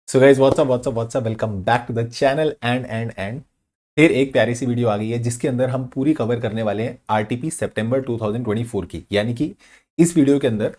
So guys what's up welcome back to the channel and फिर एक प्यारी सी वीडियो आ गई है जिसके अंदर हम पूरी कवर करने वाले हैं आरटीपी सितंबर 2024 की। यानी कि इस वीडियो के अंदर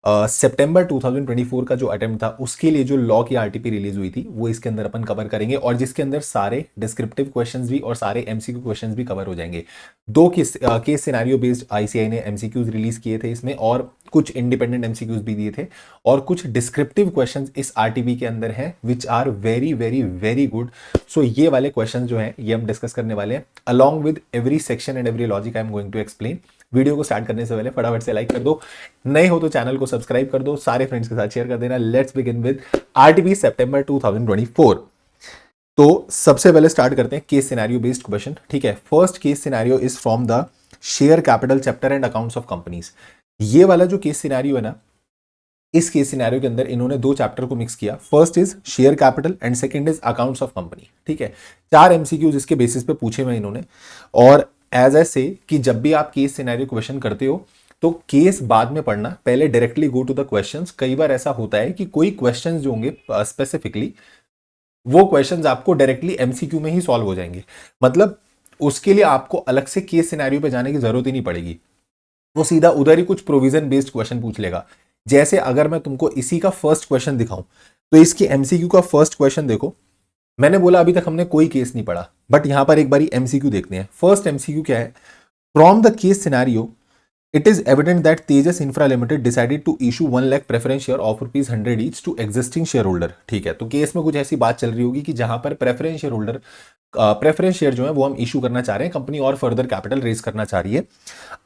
सितंबर 2024 का जो अटेम्प्ट था उसके लिए जो लॉ की आरटीपी रिलीज हुई थी वो इसके अंदर अपन कवर करेंगे, और जिसके अंदर सारे डिस्क्रिप्टिव क्वेश्चंस भी और सारे एमसीक्यू क्वेश्चंस भी कवर हो जाएंगे। दो केस सिनेरियो बेस्ड आईसीआई ने एमसीक्यूज रिलीज किए थे इसमें, और कुछ इंडिपेंडेंट एमसीक्यूज भी दिए थे, और कुछ डिस्क्रिप्टिव क्वेश्चंस इस आरटीपी के अंदर हैं which are very very very good. So ये वाले क्वेश्चन जो हैं ये हम डिस्कस करने वाले हैं along with every section and every logic I am going to explain. Video को स्टार्ट करने से पहले फटाफट से लाइक कर दो, नए हो तो चैनल को सब्सक्राइब कर दो, सारे फ्रेंड्स के साथ शेयर कर देना। लेट्स बिगिन विद आरटीपी सितंबर 2024। तो सबसे पहले स्टार्ट करते हैं केस सिनेरियो बेस्ड क्वेश्चन। ठीक है, first case scenario is from the share capital chapter and accounts of companies. ये वाला जो केस सिनेरियो है ना, इस केस सिनेरियो के अंदर इन्होंने दो चैप्टर को मिक्स किया। First is share capital and second is accounts of company. ठीक है, 4 एमसीक्यूज इसके बेसिस पे पूछे हुए इन्होंने। और एज ए से कि जब भी आप केस सिनेरियो क्वेश्चन करते हो तो केस बाद में पढ़ना, पहले directly go to the questions. कई बार ऐसा होता है कि कोई क्वेश्चंस जो होंगे स्पेसिफिकली वो क्वेश्चंस आपको डायरेक्टली एमसीक्यू में ही सॉल्व हो जाएंगे। मतलब उसके लिए आपको अलग से केस सिनेरियो पे जाने की जरूरत ही नहीं पड़ेगी, वो सीधा उधर ही कुछ प्रोविजन बेस्ड क्वेश्चन पूछ लेगा। जैसे अगर मैं तुमको इसी का फर्स्ट क्वेश्चन दिखाऊं तो इसकी एमसीक्यू का फर्स्ट क्वेश्चन देखो। मैंने बोला अभी तक हमने कोई केस नहीं पढ़ा, बट यहां पर एक बारी एमसीक्यू देखते हैं। फर्स्ट एमसीक्यू क्या है? From the case scenario it is evident that Tejas Infra Limited decided to issue 1 lakh preference share of ₹100 each to existing shareholder। ठीक है, तो केस में कुछ ऐसी बात चल रही होगी कि जहां पर preference share holder preference share जो है वो हम इशू करना चाह रहे हैं, कंपनी और फर्दर कैपिटल रेज करना चाह रही है।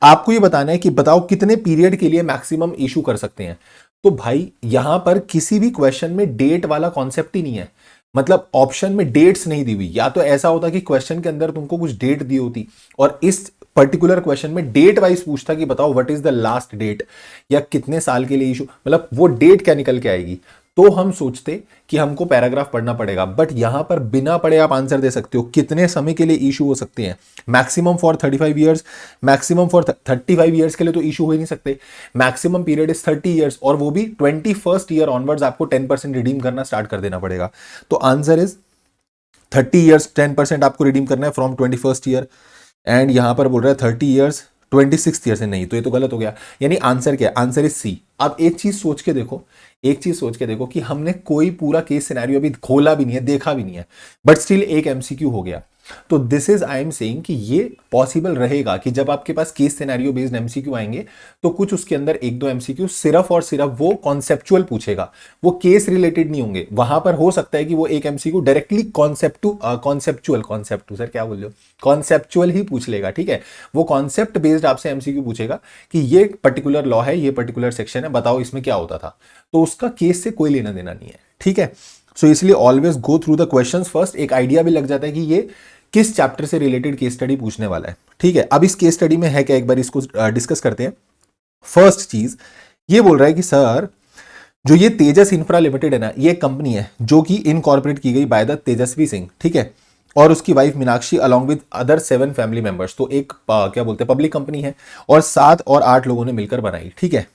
आपको ये बताना है कि बताओ कितने पीरियड के लिए मैक्सिमम इशू कर सकते हैं। तो भाई यहां पर किसी भी क्वेश्चन में डेट वाला कॉन्सेप्ट ही नहीं है। मतलब ऑप्शन में डेट्स नहीं दी हुई। या तो ऐसा होता कि क्वेश्चन के अंदर तुमको कुछ डेट दी होती और इस पर्टिकुलर क्वेश्चन में डेट वाइज पूछता कि बताओ what is the last date या कितने साल के लिए इशू, मतलब वो डेट क्या निकल के आएगी। तो हम सोचते कि हमको पैराग्राफ पढ़ना पड़ेगा, बट यहां पर बिना पढ़े आप आंसर दे सकते हो कितने समय के लिए इशू हो सकते हैं। Maximum for 35 years, maximum for 35 years के लिए तो इशू हो ही नहीं सकते। मैक्सिमम पीरियड इज 30 ईयर्स, और वो भी 21st ईयर ऑनवर्ड्स आपको 10% रिडीम करना स्टार्ट कर देना पड़ेगा। तो आंसर इज 30 ईयर्स 10% आपको रिडीम करना है फ्रॉम 21st ईयर। एंड यहां पर बोल रहा है 30 ईयर्स 26th ईयर से, नहीं तो ये तो गलत हो गया। यानी आंसर क्या है? Answer is C. अब एक चीज सोच के देखो, एक चीज सोच के देखो कि हमने कोई पूरा केस सिनेरियो अभी खोला भी नहीं है, देखा भी नहीं है, बट स्टिल एक एमसीक्यू हो गया। तो this is I am saying कि ये पॉसिबल रहेगा कि जब आपके पास केस सिनेरियो बेस्ड एमसीक्यू आएंगे तो कुछ उसके अंदर एक दो एमसीक्यू सिर्फ और सिर्फ वो कॉन्सेप्चुअल पूछेगा, वो केस रिलेटेड नहीं होंगे। वहां पर हो सकता है कि वो एक एमसीक्यू डायरेक्टली कॉन्सेप्चुअल सर क्या बोल रहे हो, कॉन्सेप्चुअल ही पूछ लेगा। ठीक है, वो कॉन्सेप्ट बेस्ड आपसे एमसीक्यू पूछेगा कि ये पर्टिकुलर लॉ है, ये पर्टिकुलर सेक्शन है, बताओ इसमें क्या होता था। तो उसका केस से कोई लेना देना नहीं है। ठीक है, सो इसलिए always go through the questions first. एक आइडिया भी लग जाता है कि ये किस चैप्टर से रिलेटेड केस स्टडी पूछने वाला है। ठीक है, अब इस केस स्टडी में है क्या, एक बार इसको डिस्कस करते हैं। फर्स्ट चीज ये बोल रहा है कि सर जो ये तेजस इंफ्रा लिमिटेड है ना, ये कंपनी है जो कि इनकॉर्पोरेट की गई बाय द तेजस्वी सिंह। ठीक है, और उसकी wife Meenakshi along with other 7 family members. तो एक क्या बोलते हैं पब्लिक कंपनी है, और 7 और 8 लोगों ने मिलकर बनाई। ठीक है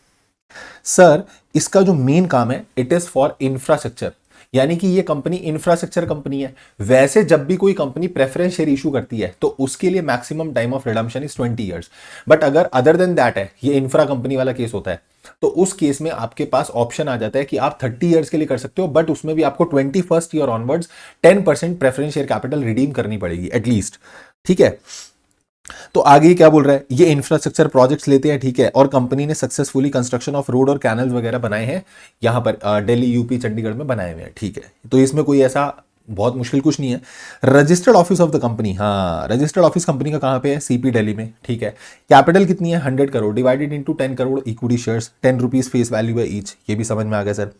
सर, इसका जो मेन काम है इट इज फॉर इंफ्रास्ट्रक्चर, यानी कि ये कंपनी इंफ्रास्ट्रक्चर कंपनी है। वैसे जब भी कोई कंपनी प्रेफरेंस शेयर इशू करती है तो उसके लिए maximum time of redemption is 20 years. But अगर अदर देन दैट है, ये इंफ्रा कंपनी वाला केस होता है, तो उस केस में आपके पास ऑप्शन आ जाता है कि आप 30 ईयर्स के लिए कर सकते हो, बट उसमें भी आपको 21st year onwards 10% preference share capital redeem करनी पड़ेगी एटलीस्ट। ठीक है, तो आगे क्या बोल रहा है, ये इंफ्रास्ट्रक्चर प्रोजेक्ट्स लेते हैं। ठीक है, और कंपनी ने सक्सेसफुली कंस्ट्रक्शन ऑफ रोड और कैनल्स वगैरह बनाए हैं, यहां पर दिल्ली यूपी चंडीगढ़ में बनाए हुए हैं। ठीक है, तो इसमें कोई ऐसा बहुत मुश्किल कुछ नहीं है। Registered office of the company, हाँ रजिस्टर्ड ऑफिस कंपनी का कहां पे है? सीपी दिल्ली में। ठीक है, कैपिटल कितनी है? 100 crore divided into 10 crore equity shares, 10 rupees face value है ईच। ये भी समझ में आ गया सर।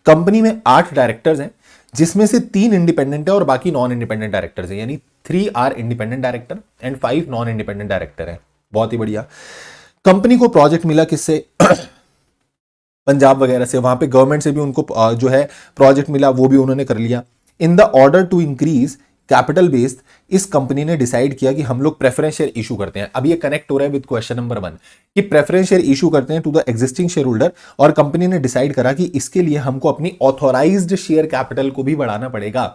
कंपनी में 8 डायरेक्टर्स हैं, जिसमें से 3 इंडिपेंडेंट है और बाकी नॉन इंडिपेंडेंट डायरेक्टर्स हैं, यानी 3 are independent director and 5 non independent director है। बहुत ही बढ़िया। कंपनी को प्रोजेक्ट मिला किससे? पंजाब वगैरह से, वहां पे गवर्नमेंट से भी उनको जो है प्रोजेक्ट मिला, वो भी उन्होंने कर लिया। In the order to increase capital based इस कंपनी ने डिसाइड किया कि हम लोग प्रेफरेंस शेयर इशू करते हैं। अब ये कनेक्ट हो रहा है विद क्वेश्चन नंबर 1 कि प्रेफरेंस शेयर इशू करते हैं to the existing shareholder, और कंपनी ने डिसाइड करा कि इसके लिए हमको अपनी ऑथोराइज्ड शेयर कैपिटल को भी बढ़ाना पड़ेगा।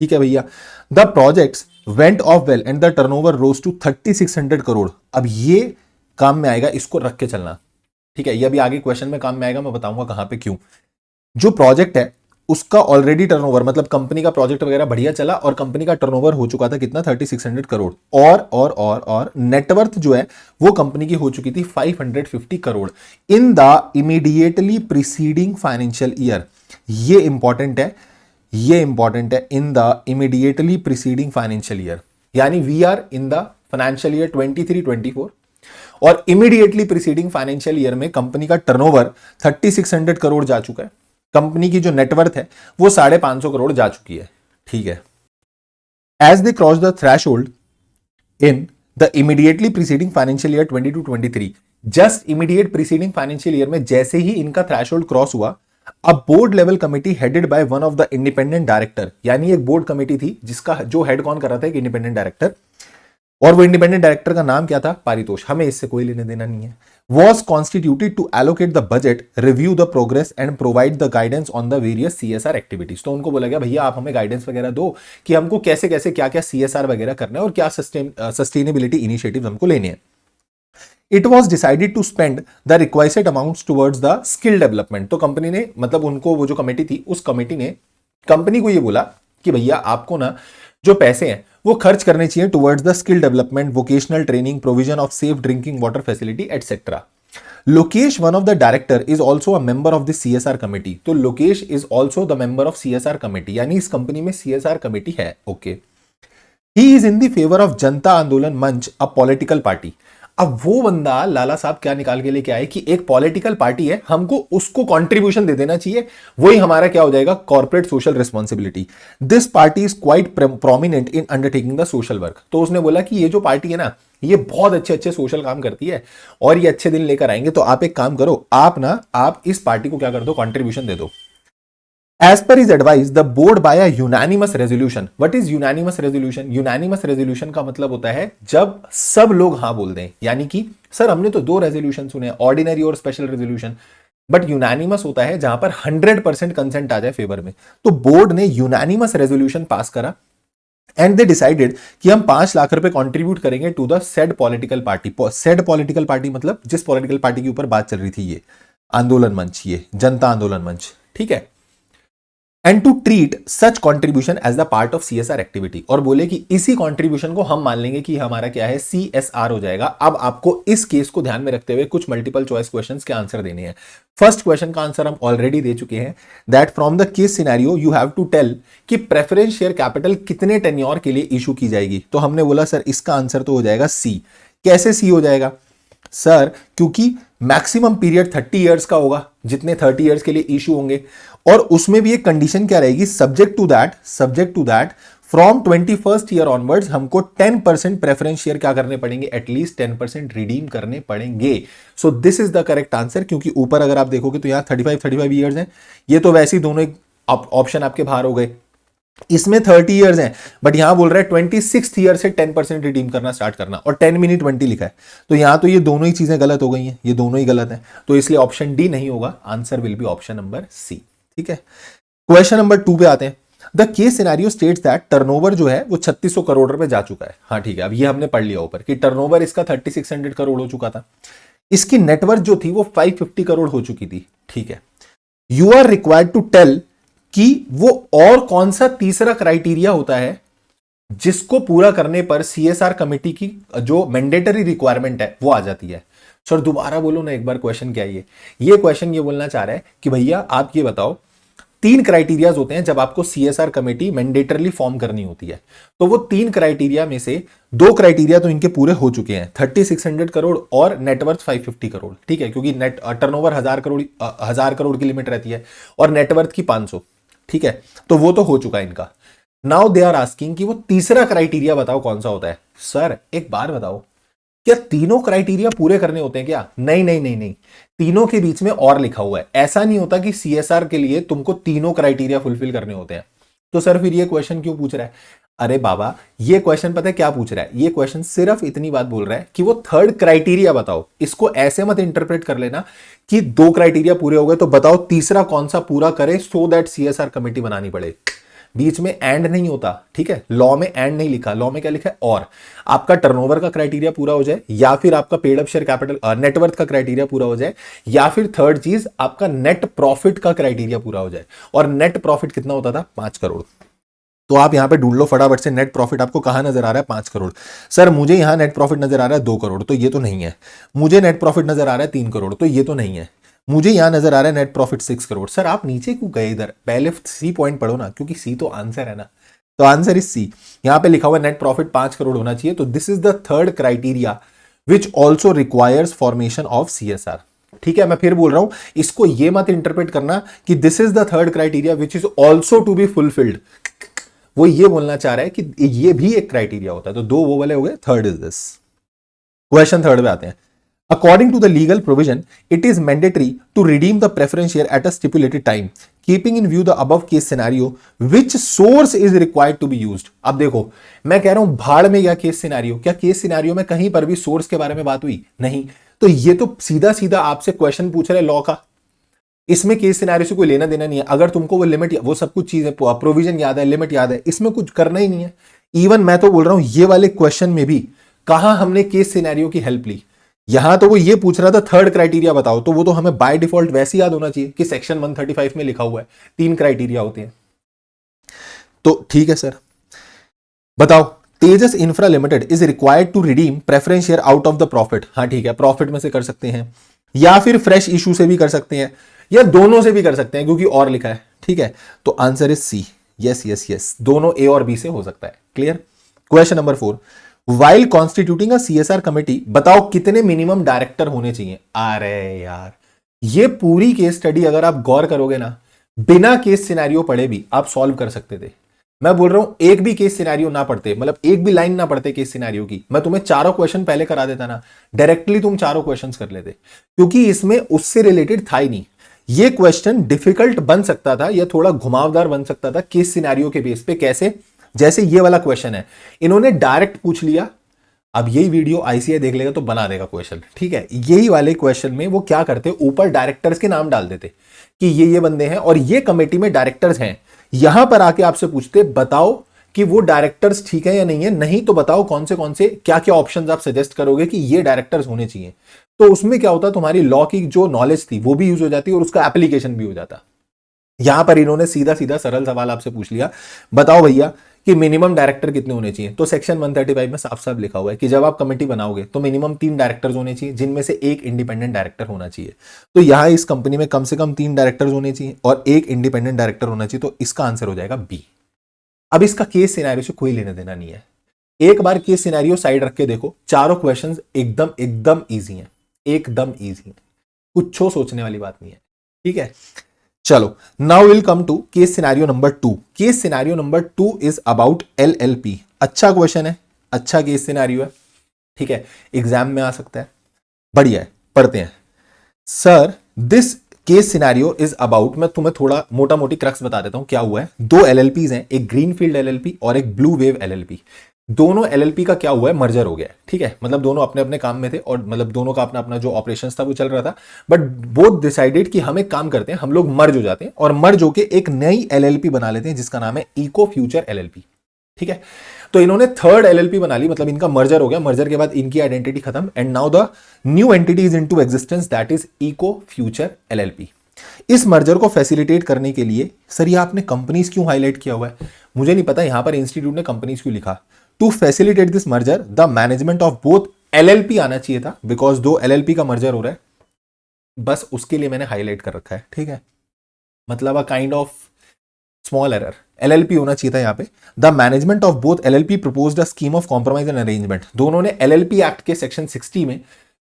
ठीक है भैया। The projects went off well and the turnover rose to 3600 crore. अब ये काम में आएगा, इसको रख के चलना। ठीक है, ये अभी आगे क्वेश्चन में काम में आएगा, मैं बताऊंगा कहां पे क्यों। जो प्रोजेक्ट है उसका ऑलरेडी टर्नओवर, मतलब कंपनी का प्रोजेक्ट वगैरह बढ़िया चला और कंपनी का टर्नओवर हो चुका था कितना, 3600 करोड़, और नेटवर्थ जो है वो कंपनी की हो चुकी थी 550 crore in the immediately preceding financial year. ये इंपॉर्टेंट है, ये इंपॉर्टेंट है, in the immediately preceding financial year, यानी we are in the financial year 23-24 और इमीडिएटली प्रीसीडिंग फाइनेंशियल ईयर में कंपनी का टर्नओवर 3600 करोड़ जा चुका है, कंपनी की जो नेटवर्थ है वो 550 करोड़ जा चुकी है। ठीक है। As they cross the threshold in the immediately preceding financial year 22-23, just immediate preceding financial year में जैसे ही इनका थ्रेशोल्ड क्रॉस हुआ, a board level committee headed by one of the independent director, यानी एक बोर्ड कमिटी थी जिसका जो हेड कौन कर रहा था, एक इंडिपेंडेंट डायरेक्टर, और वो इंडिपेंडेंट डायरेक्टर का नाम क्या था, पारितोष, हमें इससे कोई लेने देना नहीं है, was constituted to allocate the budget, review the progress and provide the guidance on the various CSR activities। तो उनको बोला गया भैया आप हमें गाइडेंस वगैरह दो कि हमको कैसे कैसे क्या क्या CSR वगैरह करना है और क्या सस्टेनेबिलिटी इनिशिएटिव हमको लेने हैं। It was decided to spend the requisite amounts towards the skill development। तो कंपनी ने, मतलब उनको, वो जो कमेटी थी उस कमेटी ने कंपनी को ये बोला कि भैया आपको ना जो पैसे हैं वो खर्च करने चाहिए towards the skill development, vocational training, provision of safe drinking water facility etcetera. Lokesh, one of the director, is also a member of the CSR committee. तो Lokesh is also the member of CSR committee, यानी इस company में CSR committee है। Okay. He is in the favour of Janata Andolan मंच, a political party. अब वो बंदा लाला साहब क्या निकाल के लेके आए कि एक पॉलिटिकल पार्टी है, हमको उसको कंट्रीब्यूशन दे देना चाहिए, वही हमारा क्या हो जाएगा, corporate social responsibility. This party is quite prominent in undertaking the social work. तो उसने बोला कि ये जो पार्टी है ना, ये बहुत अच्छे अच्छे सोशल काम करती है और ये अच्छे दिन लेकर आएंगे, तो आप एक काम करो, आप इस पार्टी को क्या कर दो, कंट्रीब्यूशन दे दो। As per his advice, the board by a unanimous resolution। What is unanimous resolution? Unanimous resolution का मतलब होता है जब सब लोग हाँ बोल दें, यानी कि सर हमने तो 2 रेजोल्यूशन सुने, ऑर्डिनरी और स्पेशल रेजोल्यूशन, बट यूनानिमस होता है जहां पर 100% कंसेंट आ जाए फेवर में। तो बोर्ड ने यूनानिमस रेजोल्यूशन पास करा एंड दे डिसाइडेड कि हम 5 लाख रुपए कंट्रीब्यूट करेंगे to the said political party. Said political party मतलब जिस पॉलिटिकल पार्टी के ऊपर बात चल रही थी, ये आंदोलन मंच, ये जनता आंदोलन मंच। ठीक है। And to treat such contribution as the part of CSR activity, और बोले कि इसी कॉन्ट्रीब्यूशन को हम मान लेंगे कि हमारा क्या है, CSR हो जाएगा। अब आपको इस केस को ध्यान में रखते हुए कुछ मल्टीपल चॉइस क्वेश्चंस के आंसर देने हैं। फर्स्ट क्वेश्चन का आंसर हम ऑलरेडी दे चुके हैं, that from the case scenario you have to tell कि प्रेफरेंस शेयर कैपिटल कितने टेन्योर के लिए इशू की जाएगी। तो हमने बोला सर इसका आंसर तो हो जाएगा C। कैसे C हो जाएगा सर, क्योंकि मैक्सिमम पीरियड 30 इयर्स का होगा, जितने 30 इयर्स के लिए इशू होंगे, और उसमें भी एक कंडीशन क्या रहेगी, subject to that from 21st year onwards हमको 10% प्रेफरेंस शेयर क्या करने पड़ेंगे, एटलीस्ट 10% रिडीम करने पड़ेंगे। So this is the correct answer, क्योंकि ऊपर अगर आप देखोगे तो यहां 35 इयर्स हैं, ये तो वैसे ही दोनों ऑप्शन आपके बाहर हो गए, इसमें 30 इयर्स हैं, बट यहां बोल रहा है 26th ईयर से 10% रिडीम करना स्टार्ट करना, और 10 मिनट 20 लिखा है, तो यहां तो ये दोनों ही चीजें गलत हो गई हैं, ये दोनों ही गलत हैं, तो इसलिए ऑप्शन डी नहीं होगा, answer will be option number C। ठीक है। क्वेश्चन नंबर 2 पे आते हैं। The case scenario states that turnover जो है वो 3600 करोड़ रुपए जा चुका है। हाँ ठीक है, अब ये हमने पढ़ लिया ऊपर कि टर्नओवर इसका 3600 करोड़ हो चुका था, इसकी नेटवर्थ जो थी वो 550 करोड़ हो चुकी थी। ठीक है। You are required to tell कि वो और कौन सा तीसरा क्राइटेरिया होता है जिसको पूरा करने पर CSR कमेटी की जो मैंडेटरी रिक्वायरमेंट है वो आ जाती है। सर दोबारा बोलो ना एक बार, क्वेश्चन क्या है ये क्वेश्चन ये बोलना चाह रहा है कि भैया आप ये बताओ, 3 क्राइटेरियाज होते हैं जब आपको CSR कमेटी मैंडेटरली फॉर्म करनी होती है, तो वो 3 क्राइटेरिया में से 2 क्राइटेरिया तो इनके पूरे हो चुके हैं, 3600 करोड़ और नेटवर्थ 550 करोड़। ठीक है, क्योंकि नेट टर्नओवर 1000 करोड़ की लिमिट रहती है और नेटवर्थ की 500। ठीक है, तो वो तो हो चुका है इनका। नाउ दे आर आस्किंग कि वो तीसरा क्राइटेरिया बताओ कौन सा होता है। सर एक बार बताओ, क्या तीनों क्राइटेरिया पूरे करने होते हैं क्या? नहीं नहीं नहीं नहीं, तीनों के बीच में और लिखा हुआ है। ऐसा नहीं होता कि CSR के लिए तुमको तीनों क्राइटेरिया फुलफिल करने होते हैं। तो सर फिर ये क्वेश्चन क्यों पूछ रहा है? अरे बाबा, ये क्वेश्चन पता है क्या पूछ रहा है? ये क्वेश्चन सिर्फ इतनी बात बोल रहा है कि वो थर्ड क्राइटेरिया बताओ। इसको ऐसे मत इंटरप्रेट कर लेना कि 2 क्राइटेरिया पूरे हो गए तो बताओ तीसरा कौन सा पूरा करे सो दैट सीएसआर कमेटी बनानी पड़े। बीच में एंड नहीं होता, ठीक है? लॉ में एंड नहीं लिखा, लॉ में क्या लिखा है? और आपका टर्नओवर का क्राइटेरिया पूरा हो जाए, या फिर आपका paid up share capital net worth का क्राइटेरिया पूरा हो जाए, या फिर थर्ड चीज आपका नेट प्रॉफिट का क्राइटेरिया पूरा हो जाए। और नेट प्रॉफिट कितना होता था? 5 करोड़। तो आप यहां पे ढूंढ लो फटाफट से, नेट प्रॉफिट आपको कहां नजर आ रहा है? 5 करोड़। सर मुझे यहां नेट प्रॉफिट नजर आ रहा है 2 करोड़, तो ये तो नहीं है। मुझे नेट प्रॉफिट नजर आ रहा है 3 करोड़, तो ये तो नहीं है। मुझे यहां नजर आ रहा है नेट प्रॉफिट 6 करोड़। सर आप नीचे क्यों गए? इधर पहले सी पॉइंट पढ़ो ना, क्योंकि सी तो आंसर है ना। तो आंसर इज सी। यहां पे लिखा हुआ नेट प्रॉफिट 5 करोड़ होना चाहिए। तो this is the third criteria which also requires formation of CSR. ठीक है, मैं फिर बोल रहा हूं, इसको ये मत इंटरप्रेट करना कि this is the third criteria which is also to be fulfilled. वो ये बोलना चाह रहा है कि ये भी एक क्राइटेरिया होता है। तो 2 वो वाले हो गए, third is this. Question third पे आते हैं। According to the legal provision it is mandatory to redeem the preference share at a stipulated time keeping in view the above case scenario which source is required to be used. अब देखो, मैं कह रहा हूं भाड़ में या case scenario, क्या केस सिनेरियो में कहीं पर भी सोर्स के बारे में बात हुई? नहीं। तो ये तो सीधा सीधा आपसे क्वेश्चन पूछ रहे लॉ का। इसमें केस सिनेरियो से कोई लेना देना नहीं है। अगर तुमको वो लिमिट, वो सब कुछ चीजें, प्रोविजन याद है, लिमिट याद है, इसमें कुछ करना ही नहीं है। इवन मैं तो बोल रहा हूं ये वाले क्वेश्चन में भी कहां हमने केस सिनेरियो की हेल्प ली? यहां तो वो ये पूछ रहा था थर्ड क्राइटेरिया बताओ, तो वो तो हमें बाय डिफॉल्ट वैसे याद होना चाहिए कि सेक्शन 135 में लिखा हुआ है 3 क्राइटेरिया होते हैं। तो ठीक है सर, बताओ Tejas infra limited is required to redeem preference share out of the profit. हाँ ठीक है, प्रॉफिट में से कर सकते हैं, या फिर फ्रेश इशू से भी कर सकते हैं, या दोनों से भी कर सकते हैं, क्योंकि और लिखा है। ठीक है, तो answer is C. Yes yes yes, दोनों ए और बी से हो सकता है। Clear. Question number 4, while constituting a CSR committee बताओ कितने मिनिमम डायरेक्टर होने चाहिए? अरे यार, ये पूरी केस स्टडी अगर आप गौर करोगे ना, बिना केस सिनेरियो पढ़े भी आप सॉल्व कर सकते थे। मैं बोल रहा हूं एक भी केस सिनेरियो ना पढ़ते, मतलब एक भी लाइन ना पढ़ते केस सिनेरियो की, मैं तुम्हें चारों क्वेश्चन पहले करा देता ना, डायरेक्टली तुम चारों क्वेश्चंस कर लेते, क्योंकि इसमें उससे रिलेटेड था ही नहीं। ये क्वेश्चन डिफिकल्ट बन सकता था या थोड़ा घुमावदार बन सकता था केस सिनेरियो के बेस पे। कैसे? जैसे ये वाला क्वेश्चन है, इन्होंने डायरेक्ट पूछ लिया। अब यही वीडियो आईसीआई देख लेगा तो बना देगा क्वेश्चन। ठीक है, यही वाले क्वेश्चन में वो क्या करते, ऊपर डायरेक्टर्स के नाम डाल देते कि ये बंदे हैं और ये कमेटी में डायरेक्टर्स हैं। यहां पर आके आपसे पूछते बताओ कि वो डायरेक्टर्स ठीक है या नहीं है, नहीं तो बताओ कौन से क्या क्या ऑप्शंस आप सजेस्ट करोगे कि ये डायरेक्टर्स होने चाहिए। तो उसमें क्या होता, तुम्हारी लॉ की जो नॉलेज थी वो भी यूज हो जाती और उसका एप्लीकेशन भी हो जाता। यहां पर इन्होंने सीधा सीधा सरल सवाल आपसे पूछ लिया, बताओ भैया कि मिनिमम डायरेक्टर कितने होने चाहिए। तो सेक्शन 135 में साफ साफ लिखा हुआ है कि जब आप कमेटी बनाओगे तो मिनिमम 3 डायरेक्टर्स होने चाहिए, जिनमें से एक इंडिपेंडेंट डायरेक्टर होना चाहिए। तो यहां इस कंपनी में कम से कम 3 डायरेक्टर्स होने चाहिए और एक इंडिपेंडेंट डायरेक्टर होना चाहिए। तो इसका आंसर हो जाएगा बी। अब इसका केस सिनेरियो से कोई लेना देना नहीं है। एक बार केस सिनेरियो साइड रख के देखो, चारों क्वेश्चंस एकदम एकदम ईजी हैं, एकदम ईजी हैं, कुछ सोचने वाली बात नहीं है। ठीक है, चलो now will come to case scenario number 2। Case scenario number 2 is about LLP. अच्छा क्वेश्चन है, अच्छा केस सिनेरियो है। ठीक है, एग्जाम में आ सकता है, बढ़िया है, पढ़ते हैं। Sir this case scenario is about, मैं तुम्हें थोड़ा मोटा मोटी क्रक्स बता देता हूं क्या हुआ है। 2 एलएलपीज हैं, एक ग्रीनफील्ड एलएलपी और एक ब्लू वेव एलएलपी। दोनों एलएलपी का क्या हुआ है, मर्जर हो गया। ठीक है, मतलब दोनों अपने अपने काम में थे और मतलब दोनों का अपना अपना जो ऑपरेशंस था वो चल रहा था, बट बोथ डिसाइडेड कि हम एक काम करते हैं, हम लोग मर्ज हो जाते हैं और मर्ज होके एक नई एलएलपी बना लेते हैं जिसका नाम है इको फ्यूचर एलएलपी। ठीक है, तो इन्होंने थर्ड एलएलपी बना ली, मतलब इनका मर्जर हो गया, मर्जर के बाद इनकी आइडेंटिटी खत्म and now the new entity is into existence, that is eco future LLP. इस मर्जर को फैसिलिटेट करने के लिए, सर ये आपने कंपनीज क्यों हाईलाइट किया हुआ है? मुझे नहीं पता यहां पर इंस्टीट्यूट ने कंपनीज क्यों लिखा। To facilitate this merger the management of both LLP आना चाहिए था, बिकॉज 2 एलएलपी का मर्जर हो रहा है, बस उसके लिए मैंने हाईलाइट कर रखा है। ठीक है, मतलब a kind of small error, LLP होना चाहिए था यहां पे। The management of both LLP proposed a scheme of compromise and arrangement. दोनों ने एलएलपी एक्ट के सेक्शन 60 में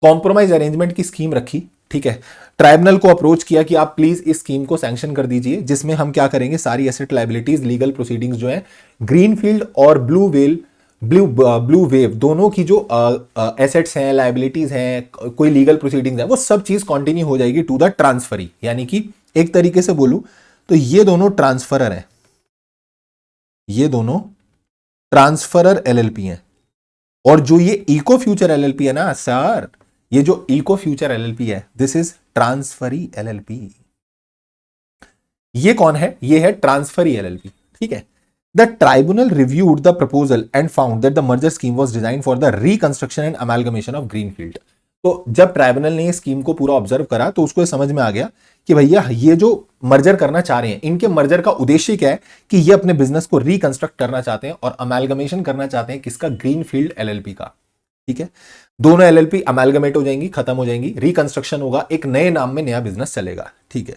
कॉम्प्रोमाइज अरेंजमेंट की स्कीम रखी। ठीक है, ट्राइब्यूनल को अप्रोच किया कि आप प्लीज इस स्कीम को सैंक्शन कर दीजिए, जिसमें हम क्या करेंगे, सारी एसेट लायबिलिटीज लीगल प्रोसीडिंग्स जो है ग्रीनफील्ड और ब्लू वेव दोनों की जो एसेट्स हैं, लायबिलिटीज हैं, कोई लीगल प्रोसीडिंग्स हैं, वो सब चीज कंटिन्यू हो जाएगी टू द ट्रांसफरी। यानी कि एक तरीके से बोलूं तो ये दोनों ट्रांसफरर हैं, ये दोनों ट्रांसफरर एलएलपी हैं, और जो ये इको फ्यूचर एलएलपी है ना सर, ये जो इको फ्यूचर एलएलपी है, दिस इज ट्रांसफरी एलएलपी। ये कौन है? ये है ट्रांसफरी एलएलपी। ठीक है। The tribunal reviewed the proposal and found that the merger scheme was design for the reconstruction and amalgamation of greenfield. तो जब ट्राइब्यूनल ने ये स्कीम को पूरा ऑब्जर्व करा तो उसको समझ में आ गया कि भैया ये जो मर्जर करना चाह रहे हैं, इनके मर्जर का उद्देश्य क्या है कि ये अपने बिजनेस को रिकंस्ट्रक्ट करना चाहते हैं और अमालगमेशन करना चाहते हैं किसका? ग्रीनफील्ड एलएलपी का। ठीक है। दोनों एलएलपी अमालगमेट हो जाएंगी, खत्म हो जाएंगी, रिकंस्ट्रक्शन होगा, एक नए नाम में नया बिजनेस चलेगा। ठीक है।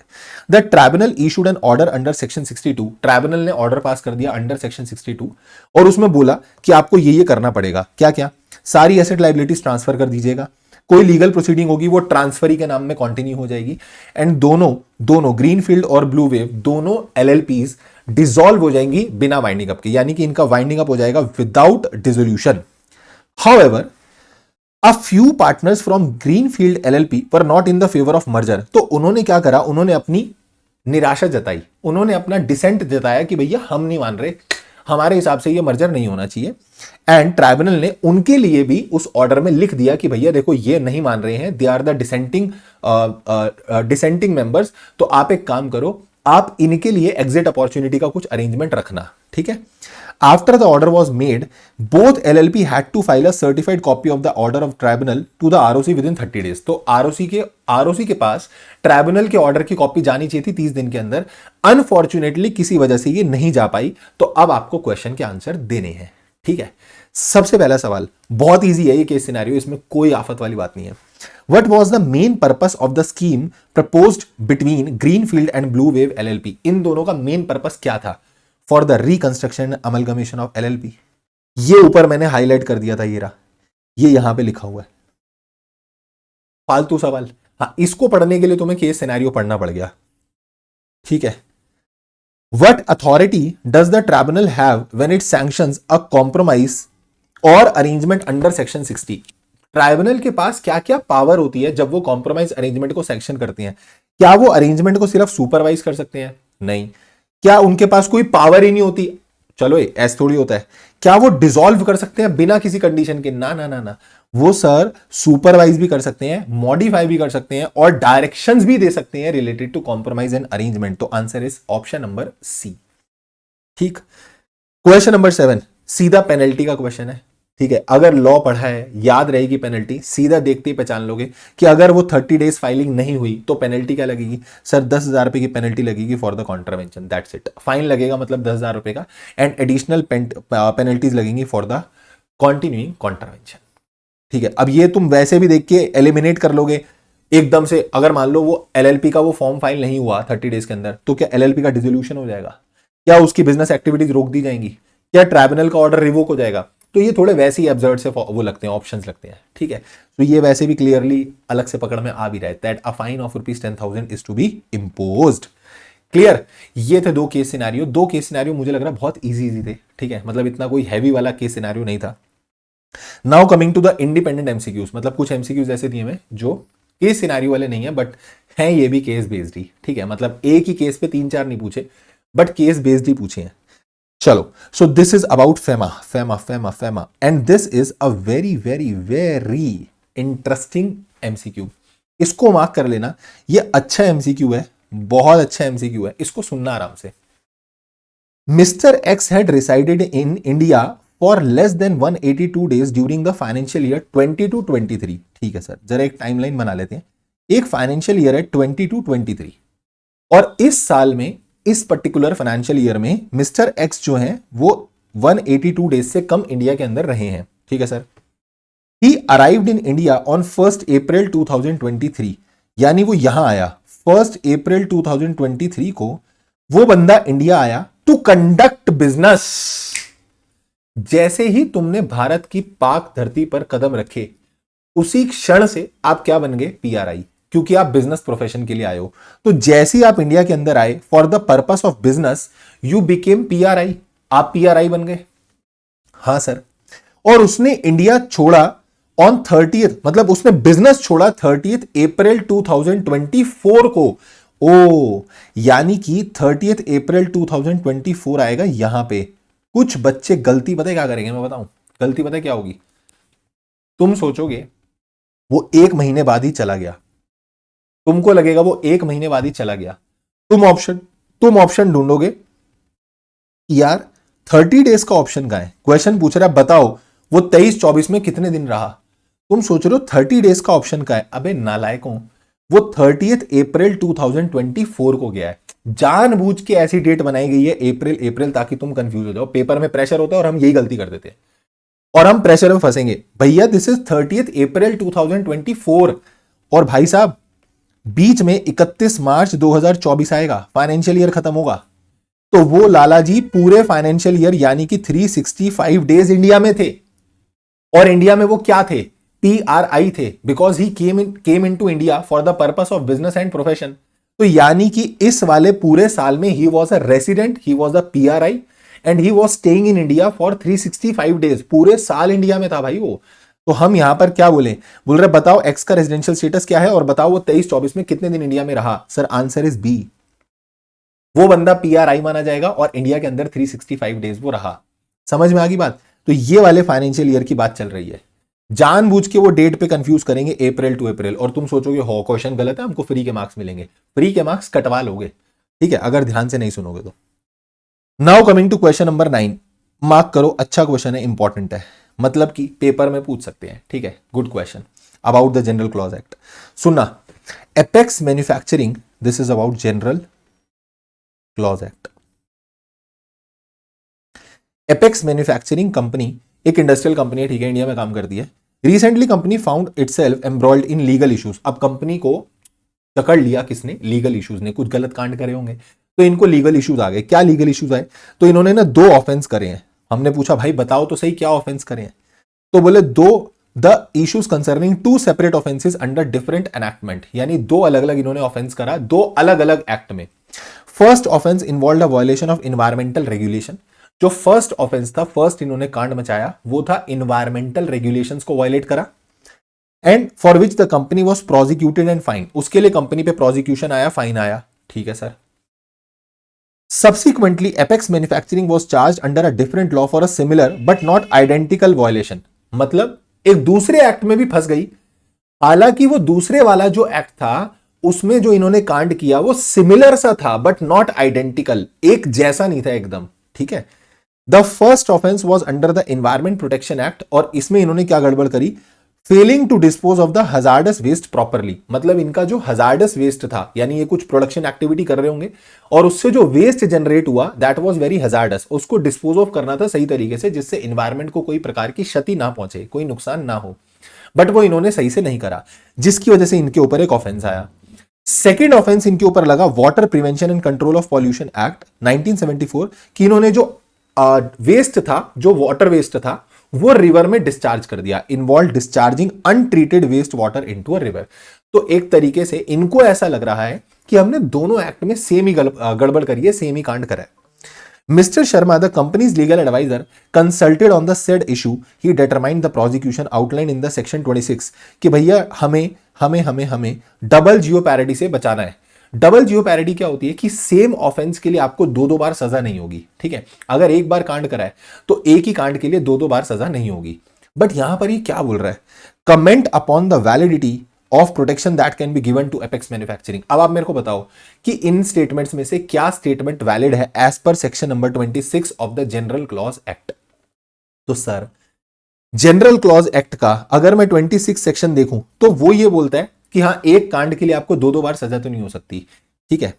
The tribunal issued N order under section 62। Tribunal ने ऑर्डर पास कर दिया अंडर सेक्शन 62 और उसमें बोला कि आपको ये करना पड़ेगा। क्या क्या? सारी एसेट लाइबिलिटीज ट्रांसफर कर दीजिएगा, कोई लीगल प्रोसीडिंग होगी वो ट्रांसफरी के नाम में कंटिन्यू हो जाएगी, एंड दोनों ग्रीनफील्ड और ब्लू वेव दोनों एलएलपीज डिसॉल्व हो जाएंगी बिना वाइंडिंग अप के, यानी कि इनका वाइंडिंग अप हो जाएगा without dissolution. However A few partners from Greenfield LLP were not in the favor of merger। तो उन्होंने क्या करा? उन्होंने अपनी निराशा जताई, उन्होंने अपना डिसेंट जताया कि भैया हम नहीं मान रहे, हमारे हिसाब से ये मर्जर नहीं होना चाहिए। एंड ट्राइब्यूनल ने उनके लिए भी उस ऑर्डर में लिख दिया कि भैया देखो ये नहीं मान रहे हैं, they are the dissenting members, तो आप एक काम करो, आप इनके लिए एग्जिट अपॉर्चुनिटी का कुछ अरेंजमेंट रखना। ठीक है। After the order was made, both LLP had to file a certified copy of the order of tribunal to the ROC within 30 days। तो ROC के पास ट्राइब्यूनल के ऑर्डर की कॉपी जानी चाहिए थी 30 दिन के अंदर। अनफॉर्चुनेटली किसी वजह से ये नहीं जा पाई, तो अब आपको क्वेश्चन के आंसर देने हैं। ठीक है। सबसे पहला सवाल बहुत इजी है, ये केस सिनेरियो, इसमें कोई आफत वाली बात नहीं है। What was the main purpose of the scheme proposed between Greenfield and Blue Wave LLP? इन दोनों का मेन पर्पस क्या था for the reconstruction amalgamation of LLP? ये ऊपर मैंने हाईलाइट कर दिया था, ये रहा, ये यहां पे लिखा हुआ है। फालतू सवाल, हाँ, इसको पढ़ने के लिए तुम्हें केस सिनेरियो पढ़ना पड़ गया। ठीक है। What authority does the tribunal have when it sanctions a compromise और अरेंजमेंट अंडर सेक्शन 60? ट्राइब्यूनल के पास क्या क्या पावर होती है जब वो कॉम्प्रोमाइज अरेंजमेंट को सैंक्शन करते हैं? क्या वो अरेंजमेंट को सिर्फ सुपरवाइज कर सकते हैं? नहीं। क्या उनके पास कोई पावर ही नहीं होती? चलो ऐसा थोड़ी होता है। क्या वो डिसॉल्व कर सकते हैं बिना किसी कंडीशन के? ना ना ना ना, वो सर सुपरवाइज भी कर सकते हैं, मॉडिफाई भी कर सकते हैं और डायरेक्शंस भी दे सकते हैं related to compromise and arrangement. तो answer is option number C. ठीक। क्वेश्चन नंबर 7 सीधा पेनल्टी का क्वेश्चन है। ठीक है। अगर लॉ पढ़ा है याद रहेगी पेनल्टी, सीधा देखते ही पहचान लोगे कि अगर वो 30 डेज फाइलिंग नहीं हुई तो पेनल्टी क्या लगेगी? सर 10,000 रुपए की पेनल्टी लगेगी for the contravention, that's it. Fine लगेगा मतलब 10,000 रुपए का, एंड एडिशनल पेनल्टीज लगेंगी फॉर द कॉन्टिन्यूइंग कॉन्ट्रावेंशन। ठीक है। अब ये तुम वैसे भी देख के एलिमिनेट कर लोगे एकदम से। अगर मान लो वो एलएलपी का वो फॉर्म फाइल नहीं हुआ 30 डेज के अंदर, तो क्या एलएलपी का डिसोल्यूशन हो जाएगा? क्या उसकी बिजनेस एक्टिविटीज रोक दी जाएंगी? क्या ट्राइब्यूनल का ऑर्डर रिवोक हो जाएगा? तो ये थोड़े वैसे ही एब्सर्ड से वो लगते हैं, ऑप्शंस लगते हैं। ठीक है। तो ये वैसे भी क्लियरली अलग से पकड़ में आ भी रहा है, that a fine of ₹10,000 is to be imposed. Clear? ये थे दो केस सिनेरियो मुझे लग रहा है बहुत इजी थे। ठीक है। मतलब इतना कोई हैवी वाला केस सिनेरियो नहीं था। Now coming to the independent MCQs, मतलब कुछ एमसीक्यूज ऐसे दिए हैं जो केस सिनेरियो वाले नहीं है बट हैं ये भी केस बेस्ड ही। ठीक है। मतलब एक ही केस पे 3-4 नहीं पूछे बट केस बेस्ड ही पूछे हैं। चलो, so this is about FEMA and this is a very very very interesting MCQ. इसको मार्क कर लेना, ये अच्छा एमसीक्यू है, बहुत अच्छा एमसीक्यू है, इसको सुनना आराम से। Mister x had resided in India for less than 182 days during the financial year 22-23। ठीक है सर, जरा एक टाइमलाइन बना लेते हैं। एक फाइनेंशियल ईयर है 22-23 और इस साल में, इस पर्टिकुलर फाइनेंशियल ईयर में मिस्टर एक्स जो हैं वो 182 डेज से कम इंडिया के अंदर रहे हैं। ठीक है sir. He arrived in India on 1 अप्रैल 2023, यानी वो यहां आया 1 अप्रैल 2023 को वो बंदा इंडिया आया टू कंडक्ट बिजनेस। जैसे ही तुमने भारत की पाक धरती पर कदम रखे उसी क्षण से आप क्या बन गए? पीआरआई, क्योंकि आप बिजनेस प्रोफेशन के लिए आए हो। तो जैसे ही आप इंडिया के अंदर आए for the purpose of business you became PRI, आप पीआरआई बन गए। हां सर। और उसने इंडिया छोड़ा ऑन 30th, मतलब उसने बिजनेस छोड़ा 30th अप्रैल 2024 को। ओ, यानी कि 30th अप्रैल 2024 आएगा यहां पे कुछ बच्चे गलती पता है क्या करेंगे, मैं बताऊं गलती पता है क्या होगी। तुम सोचोगे वो 1 महीने बाद ही चला गया, तुमको लगेगा वो 1 महीने बाद ही चला गया। तुम ऑप्शन ढूंढोगे कि यार 30 डेज का ऑप्शन कहां है। क्वेश्चन पूछ रहा है बताओ वो 23-24 में कितने दिन रहा। तुम सोच रहे हो 30 डेज का ऑप्शन कहां है। अबे नालायकों, वो 30 अप्रैल 2024 को गया है। जानबूझ के ऐसी डेट बनाई गई है अप्रैल अप्रैल, ताकि तुम कंफ्यूज हो जाओ। पेपर में प्रेशर होता है और हम यही गलती कर देते हैं और हम प्रेशर में फंसेंगे। भैया दिस इज 30 अप्रैल 2024 और भाई साहब बीच में 31 मार्च 2024 आएगा, फाइनेंशियल ईयर खत्म होगा। तो वो लाला जी पूरे फाइनेंशियल ईयर यानी कि 365 डेज इंडिया में थे। और इंडिया में वो क्या थे, PRI थे, because he came into India for the purpose of business and profession. तो यानी कि इस वाले पूरे साल में he was a resident, he was a PRI and he was staying in India for 365 days. पूरे साल इंडिया में था भाई वो। तो हम यहां पर क्या बोले, बोल रहे बताओ एक्स का रेजिडेंशियल स्टेटस क्या है और बताओ वो 23-24 में कितने दिन इंडिया में रहा। सर आंसर इज बी, वो बंदा PRI माना जाएगा और इंडिया के अंदर 365 डेज वो रहा। समझ में आ गई बात। तो ये वाले फाइनेंशियल ईयर की बात चल रही है। जानबूझ के वो डेट पे कंफ्यूज करेंगे अप्रैल टू अप्रैल, और तुम सोचोगे हो क्वेश्चन गलत है, हमको फ्री के मार्क्स मिलेंगे। फ्री के मार्क्स कटवा लोगे, ठीक है, अगर ध्यान से नहीं सुनोगे तो। Now coming to question number 9, mark करो, अच्छा क्वेश्चन है, इंपॉर्टेंट है, मतलब कि पेपर में पूछ सकते हैं, ठीक है। Good question about the general clause act. सुनना, apex manufacturing, this is about general clause act. Apex manufacturing company एक इंडस्ट्रियल कंपनी है, ठीक है, इंडिया में काम करती है। Recently company found itself embroiled in legal issues. अब कंपनी को पकड़ लिया किसने, लीगल इश्यूज ने, कुछ गलत कांड करे होंगे तो इनको लीगल इश्यूज आ गए। क्या लीगल इश्यूज आए, तो इन्होंने ना 2 ऑफेंस करे हैं। हमने पूछा भाई बताओ तो सही क्या ऑफेंस करे हैं, तो बोले the issues concerning 2 separate offences under different enactment, यानी 2 अलग अलग इन्होंने ऑफेंस करा 2 अलग अलग एक्ट में। First offence involve a violation of environmental regulation. जो फर्स्ट ऑफेंस था, फर्स्ट इन्होंने कांड मचाया, वो था इन्वायरमेंटल रेगुलेशंस को वायलेट करा, and for which the company was prosecuted and fine. उसके लिए कंपनी पे प्रोसिक्यूशन आया, फाइन आया, ठीक है sir. Subsequently, Apex Manufacturing was charged under a different law for a similar but not identical violation. मतलब एक दूसरे एक्ट में भी फंस गई, हालांकि वो दूसरे वाला जो एक्ट था उसमें जो इन्होंने कांड किया वो सिमिलर सा था बट नॉट आइडेंटिकल, एक जैसा नहीं था एकदम, ठीक है। The first offence was under the environment protection act, और इसमें इन्होंने क्या गड़बड़ करी, failing to dispose of the hazardous waste properly. मतलब इनका जो हजार्डस वेस्ट था, यानी ये कुछ प्रोडक्शन एक्टिविटी कर रहे होंगे और उससे जो वेस्ट जनरेट हुआ दैट वाज वेरी हजार्डस, उसको डिस्पोज ऑफ करना था सही तरीके से जिससे इन्वायरमेंट को कोई प्रकार की क्षति ना पहुंचे, कोई नुकसान ना हो, बट वो इन्होंने सही से नहीं करा, जिसकी वजह से इनके ऊपर एक ऑफेंस आया। सेकेंड ऑफेंस इनके ऊपर लगा water prevention and control of pollution act 1974 कि इन्होंने जो वेस्ट था, जो वाटर वेस्ट था, वो रिवर में डिस्चार्ज कर दिया, involve discharging untreated waste water into a river. तो एक तरीके से इनको ऐसा लग रहा है कि हमने दोनों एक्ट में सेम ही गड़बड़ करी है, सेम ही कांड करा है। Mr. Sharma, the company's legal advisor, consulted on the said issue. He determined the prosecution outlined in the section 26 कि भैया हमें डबल जियो पैरिटी से बचाना है। डबल जियो पैरिटी क्या होती है कि सेम ऑफेंस के लिए आपको 2-2 बार सजा नहीं होगी, ठीक है। अगर एक बार कांड करा है तो एक ही कांड के लिए 2-2 बार सजा नहीं होगी। बट यहां पर ये क्या बोल रहा है, comment upon the validity of protection that can be given to Apex manufacturing. अब आप मेरे को बताओ कि इन स्टेटमेंट्स में से क्या स्टेटमेंट वैलिड है as per section number 26 of the general clause act. तो सर जनरल क्लॉज एक्ट का अगर मैं 26 सेक्शन देखूं तो वो ये बोलता है कि हाँ एक कांड के लिए आपको 2-2 बार सजा तो नहीं हो सकती, ठीक है,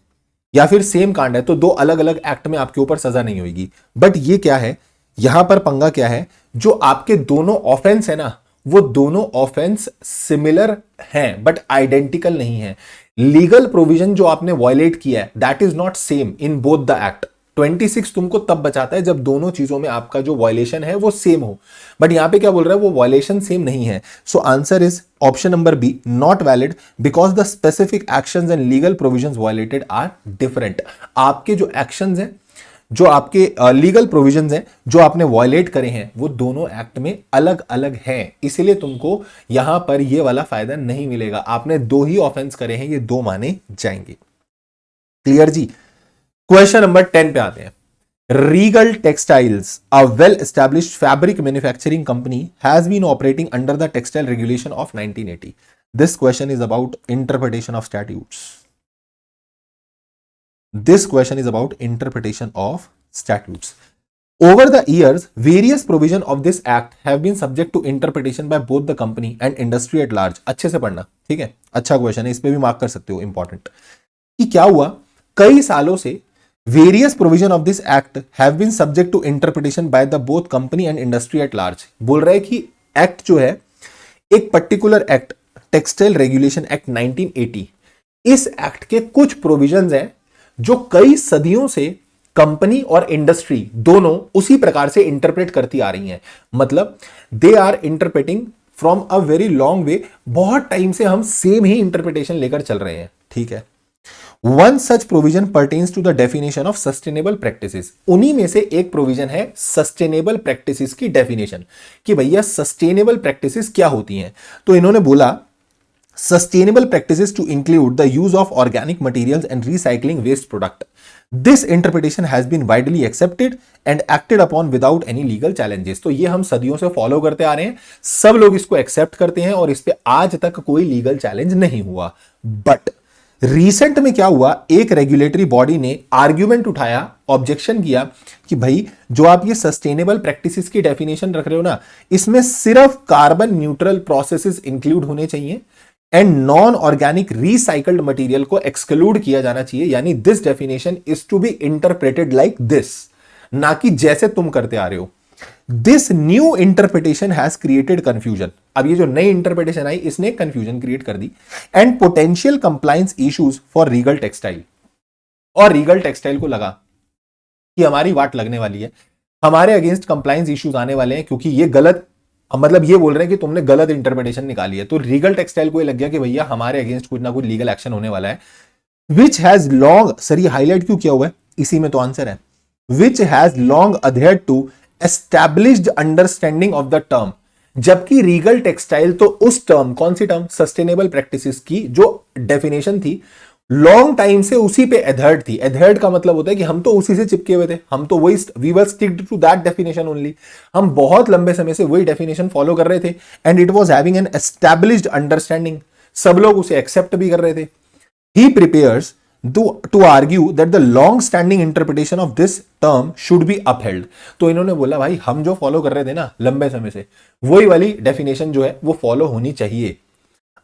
या फिर सेम कांड है तो 2 अलग अलग एक्ट में आपके ऊपर सजा नहीं होगी। बट ये क्या है, यहां पर पंगा क्या है, जो आपके दोनों ऑफेंस है ना, वो दोनों ऑफेंस सिमिलर हैं बट आइडेंटिकल नहीं है। लीगल प्रोविजन जो आपने वायलेट किया है that is not same in both the act. 26 तुमको तब बचाता है जब दोनों चीजों में आपका जो वायलेशन है वो सेम हो, बट यहां पे क्या बोल रहा है, वो वायलेशन सेम नहीं है। So answer is option number B, not valid because the specific actions and legal provisions violated are different. आपके जो एक्शंस हैं, जो आपके लीगल प्रोविजंस हैं जो आपने वायलेट करे हैं, वो दोनों एक्ट में अलग अलग हैं, इसीलिए तुमको यहां पर ये वाला फायदा नहीं मिलेगा। आपने 2 ही ऑफेंस करे हैं, ये 2 माने जाएंगे। क्लियर जी। क्वेश्चन नंबर 10 पे आते हैं। Regal Textiles, a well-established fabric manufacturing company, has been operating under the textile regulation of 1980. This question is about interpretation of statutes. This question is about interpretation of statutes. Over the years, various provisions of this act have been subject to interpretation by both the company and industry at large. अच्छे से पढ़ना, ठीक है, अच्छा question है, इस पे भी मार्क कर सकते हो, इंपॉर्टेंट। कि क्या हुआ, कई सालों से various provision of this act have been subject to interpretation by the both company and industry at large. बोल रहा है कि एक्ट जो है, एक particular act, textile regulation act 1980, इस एक्ट के कुछ प्रोविजंस हैं जो कई सदियों से कंपनी और इंडस्ट्री दोनों उसी प्रकार से इंटरप्रेट करती आ रही हैं। मतलब they are interpreting from a very long way, बहुत टाइम से हम सेम ही इंटरप्रिटेशन लेकर चल रहे हैं, ठीक है। One such provision pertains to the definition of sustainable practices. उन्हीं में से एक प्रोविजन है सस्टेनेबल प्रैक्टिसेस की डेफिनेशन, कि भैया सस्टेनेबल प्रैक्टिसेस क्या होती हैं। तो इन्होंने बोला sustainable practices to include the use of organic materials and recycling waste product. This interpretation has been widely accepted and acted upon without any legal challenges. तो ये हम सदियों से फॉलो करते आ रहे हैं, सब लोग इसको एक्सेप्ट करते हैं और इस पे आज तक कोई लीगल चैलेंज नहीं हुआ। बट रिसेंट में क्या हुआ, एक रेगुलेटरी बॉडी ने आर्ग्यूमेंट उठाया, ऑब्जेक्शन किया कि भाई जो आप ये सस्टेनेबल प्रैक्टिसेस की डेफिनेशन रख रहे हो ना, इसमें सिर्फ कार्बन न्यूट्रल प्रोसेसेस इंक्लूड होने चाहिए and non organic recycled material को एक्सक्लूड किया जाना चाहिए। यानी this definition is to be interpreted like this, ना कि जैसे तुम करते आ रहे हो। This new interpretation has created confusion. अब ये जो नई इंटरप्रिटेशन आई, इसने कंफ्यूजन क्रिएट कर दी and potential compliance issues for regal textile. और रीगल टेक्सटाइल को लगा कि हमारी वाट लगने वाली है, हमारे अगेंस्ट कंप्लायंस इश्यूज आने वाले हैं, क्योंकि ये गलत, मतलब ये बोल रहे हैं कि तुमने गलत इंटरप्रिटेशन निकाली है। तो रीगल टेक्सटाइल को ये लग गया कि भैया हमारे अगेंस्ट कुछ ना कुछ लीगल एक्शन होने वाला है। विच हैज लॉन्ग, सर ये हाईलाइट क्यों किया हुआ है, इसी में तो आंसर है। Which has long adhered to established understanding of the term. जबकि रीगल टेक्सटाइल तो उस टर्म, कौन सी टर्म, सस्टेनेबल प्रैक्टिसेस की जो डेफिनेशन थी, लॉन्ग टाइम से उसी पे एडहर्ड थी। एडहर्ड का मतलब होता है कि हम तो उसी से चिपके हुए थे, हम तो वही, we were sticked to that definition only. हम बहुत लंबे समय से वही डेफिनेशन फॉलो कर रहे थे and it was having an established understanding, सब लोग उसे एक्सेप्ट भी कर रहे थे। ही prepares to argue that the long standing interpretation of this term should be upheld। तो इन्होंने बोला भाई हम जो फॉलो कर रहे थे ना लंबे समय से, वही वाली डेफिनेशन जो है वो फॉलो होनी चाहिए।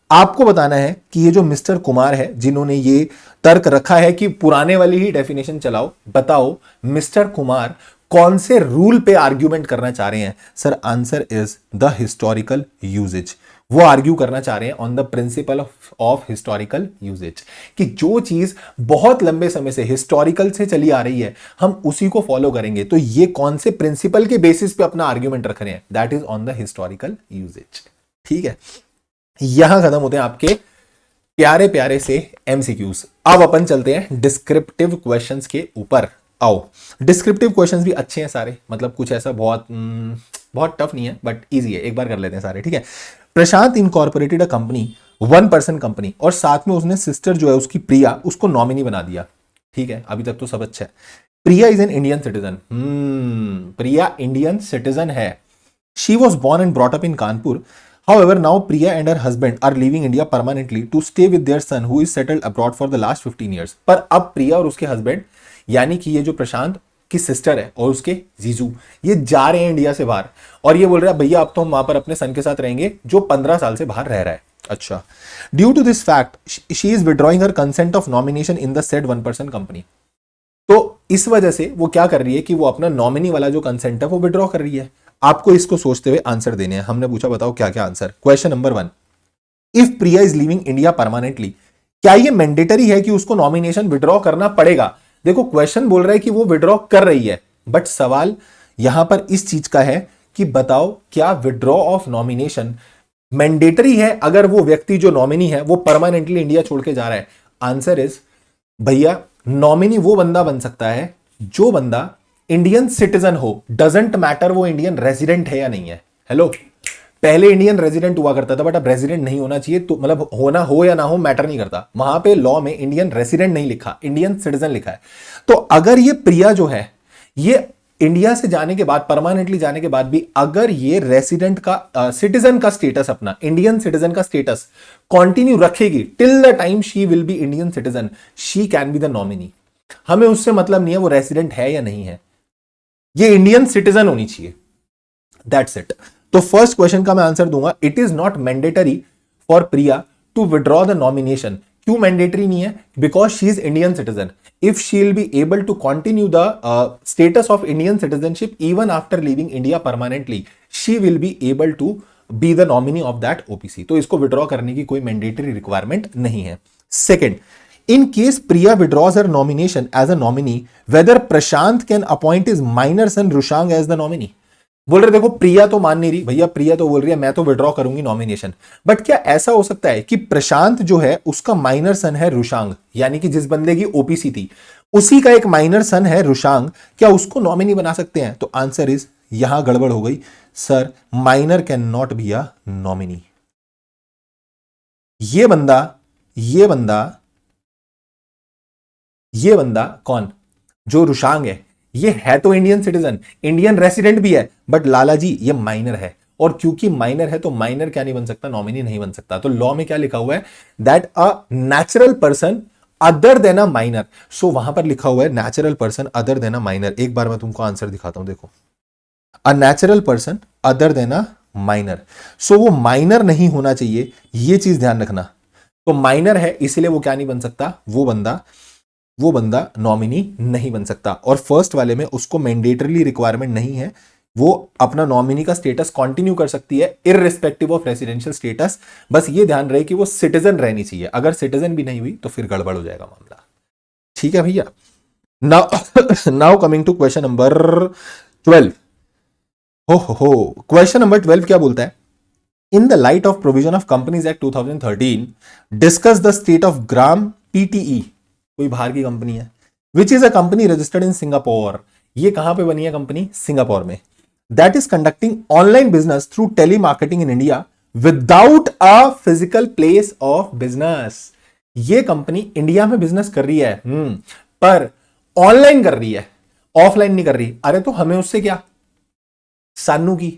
आपको बताना है कि ये जो मिस्टर कुमार है जिन्होंने ये तर्क रखा है कि पुराने वाली ही डेफिनेशन चलाओ, बताओ मिस्टर कुमार कौन से रूल पे आर्ग्यूमेंट करना चाह रहे हैं। Sir answer is the historical usages. वो आर्ग्यू करना चाह रहे हैं on the principle of historical usages, कि जो चीज बहुत लंबे समय से हिस्टोरिकल से चली आ रही है हम उसी को फॉलो करेंगे। तो ये कौन से प्रिंसिपल के बेसिस पे अपना आर्ग्यूमेंट रख रहे हैं, that is on the historical usages. ठीक है, यहां खत्म होते हैं आपके प्यारे प्यारे से एमसीक्यूज। अब अपन चलते हैं डिस्क्रिप्टिव क्वेश्चंस के ऊपर। आओ, डिस्क्रिप्टिव क्वेश्चंस भी अच्छे हैं सारे, मतलब कुछ ऐसा बहुत बहुत टफ नहीं है, बट इजी है, एक बार कर लेते हैं सारे। ठीक है, Prashant incorporated a company, 1 person company, और साथ में उसने सिस्टर जो है उसकी प्रिया, उसको नॉमिनी बना दिया। ठीक है, अभी तक तो सब अच्छा है। Priya is an Indian citizen. Priya Indian citizen है। She was born and brought up in Kanpur. However, now Priya and her husband are leaving India permanently to stay with their son who is settled abroad for the last 15 years। पर अब प्रिया और उसके husband, यानी कि ये जो प्रशांत की sister है और उसके जीजू, ये जा रहे हैं इंडिया से बाहर, और ये बोल रहे हैं भैया अब तो हम वहां पर अपने सन के साथ रहेंगे जो 15 साल से बाहर रह रहा है। अच्छा, due to this fact she is withdrawing her consent of nomination in the said 1 person company. तो इस वजह से वो क्या कर रही है कि वो अपना नॉमिनी वाला जो कंसेंट है वो विड्रॉ कर रही है। आपको इसको सोचते हुए आंसर देने हैं। हमने पूछा बताओ क्या क्या answer. Question number 1, if Priya is living India permanently, क्या ये मैंडेटरी है कि उसको नॉमिनेशन विड्रॉ करना पड़ेगा? देखो क्वेश्चन बोल रहा है कि वो विड्रॉ कर रही है, बट सवाल यहां पर इस चीज का है कि बताओ क्या विड्रॉ ऑफ नॉमिनेशन मैंडेटरी है अगर वो व्यक्ति जो नॉमिनी है वो परमानेंटली इंडिया छोड़ के जा रहा है? आंसर इज भैया नॉमिनी वो बंदा बन सकता है जो बंदा इंडियन सिटीजन हो, डजंट मैटर वो इंडियन रेजिडेंट है या नहीं है। हेलो, पहले इंडियन रेजिडेंट हुआ करता था, बट अब रेजिडेंट नहीं होना चाहिए, तो मतलब होना हो या ना हो मैटर नहीं करता। वहां पे लॉ में इंडियन रेजिडेंट नहीं लिखा, इंडियन सिटीजन लिखा है। तो अगर ये प्रिया जो है ये इंडिया से जाने के बाद, परमानेंटली जाने के बाद भी, अगर ये रेसिडेंट का सिटीजन का स्टेटस, अपना इंडियन सिटीजन का स्टेटस कंटिन्यू रखेगी till the time she will B Indian citizen, she can be the nominee. हमें उससे मतलब नहीं है वो रेसिडेंट है या नहीं है, ये इंडियन सिटीजन होनी चाहिए, दैट्स इट। तो फर्स्ट क्वेश्चन का मैं आंसर दूंगा, it is not mandatory for Priya to withdraw the nomination. क्यों मैंडेटरी नहीं है? Because she is Indian citizen. If she will be able to continue the status of Indian citizenship even after living India permanently, she will be able to be the nominee of that OPC. तो इसको withdraw करने की कोई mandatory requirement नहीं है। Second, in case Priya withdraws her nomination as a nominee, whether Prashant can appoint his minor son Rushang as the nominee। बोल रहे देखो प्रिया तो मान नहीं रही भैया, प्रिया तो बोल रही है मैं तो विड्रॉ करूंगी नॉमिनेशन, बट क्या ऐसा हो सकता है कि प्रशांत जो है उसका माइनर सन है रुशांग, यानी कि जिस बंदे की ओपीसी थी उसी का एक माइनर सन है रुशांग, क्या उसको नॉमिनी बना सकते हैं? तो आंसर इज, यहां गड़बड़ हो गई sir, minor can not be a nominee. ये बंदा कौन, जो रुशांग है, ये है तो इंडियन सिटीजन, इंडियन रेसिडेंट भी है, बट लाला जी ये माइनर है, और क्योंकि माइनर है तो माइनर क्या नहीं बन सकता, नॉमिनी नहीं बन सकता। तो लॉ में क्या लिखा हुआ है, that a natural person other than a minor. So वहां पर लिखा हुआ है natural person other than a minor. एक बार मैं तुमको आंसर दिखाता हूं, देखो, a natural person other than a minor. So वो माइनर नहीं होना चाहिए, ये चीज ध्यान रखना। तो माइनर है इसलिए वो क्या नहीं बन सकता, वो बंदा नॉमिनी नहीं बन सकता। और फर्स्ट वाले में उसको मैंडेटरी रिक्वायरमेंट नहीं है, वो अपना नॉमिनी का स्टेटस कंटिन्यू कर सकती है इररिस्पेक्टिव ऑफ रेसिडेंशियल स्टेटस। बस ये ध्यान रहे कि वो सिटीजन रहनी चाहिए, अगर सिटीजन भी नहीं हुई तो फिर गड़बड़ हो जाएगा मामला। ठीक है भैया। Now coming to question number 12। हो क्वेश्चन नंबर 12 क्या बोलता है, in the light of provision of companies act 2013 discuss the state of Gram PTE, कोई बाहर की कंपनी है, which is a company registered in Singapore. ये कहां पे बनी है कंपनी, सिंगापुर में, that is conducting online business through telemarketing in India without a physical place of business. ये कंपनी इंडिया में बिजनेस कर रही है, पर ऑनलाइन कर रही है, ऑफलाइन नहीं कर रही। अरे तो हमें उससे क्या, सानू की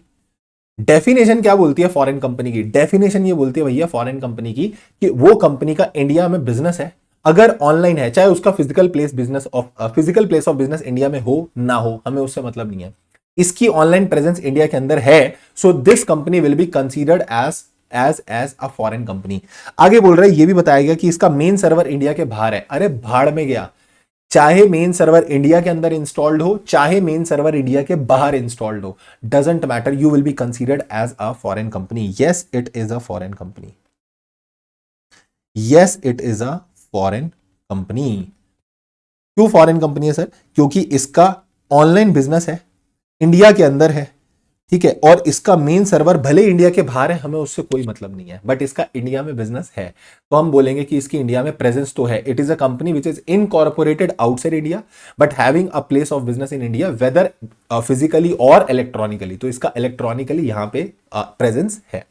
डेफिनेशन क्या बोलती है फॉरेन कंपनी की, डेफिनेशन ये बोलती है भैया फॉरेन कंपनी की कि वो कंपनी का इंडिया में बिजनेस है, अगर ऑनलाइन है, चाहे उसका physical place of business India में हो ना हो, हमें उससे मतलब नहीं है, इसकी ऑनलाइन प्रेजेंस इंडिया के अंदर है, so this company will be considered as a foreign company. आगे बोल रहा है, ये भी बताया गया कि इसका मेन सर्वर इंडिया के बाहर है। अरे भाड़ में गया, चाहे मेन सर्वर इंडिया के अंदर इंस्टॉल्ड हो, चाहे मेन सर्वर इंडिया के बाहर इंस्टॉल्ड हो, doesn't matter, you will be considered as a foreign company. Yes it is a foreign company, yes it is a foreign company. क्यों फॉरेन कंपनी है sir? क्योंकि इसका ऑनलाइन बिजनेस है, India के अंदर है, ठीक है, और इसका मेन सर्वर भले इंडिया के बाहर है, हमें उससे कोई मतलब नहीं है, बट इसका इंडिया में बिजनेस है, तो हम बोलेंगे कि इसकी इंडिया में प्रेजेंस तो है। It is a company which is incorporated outside India but having a place of business in India, whether physically और इलेक्ट्रॉनिकली। तो इसका इलेक्ट्रॉनिकली यहां पे प्रेजेंस है।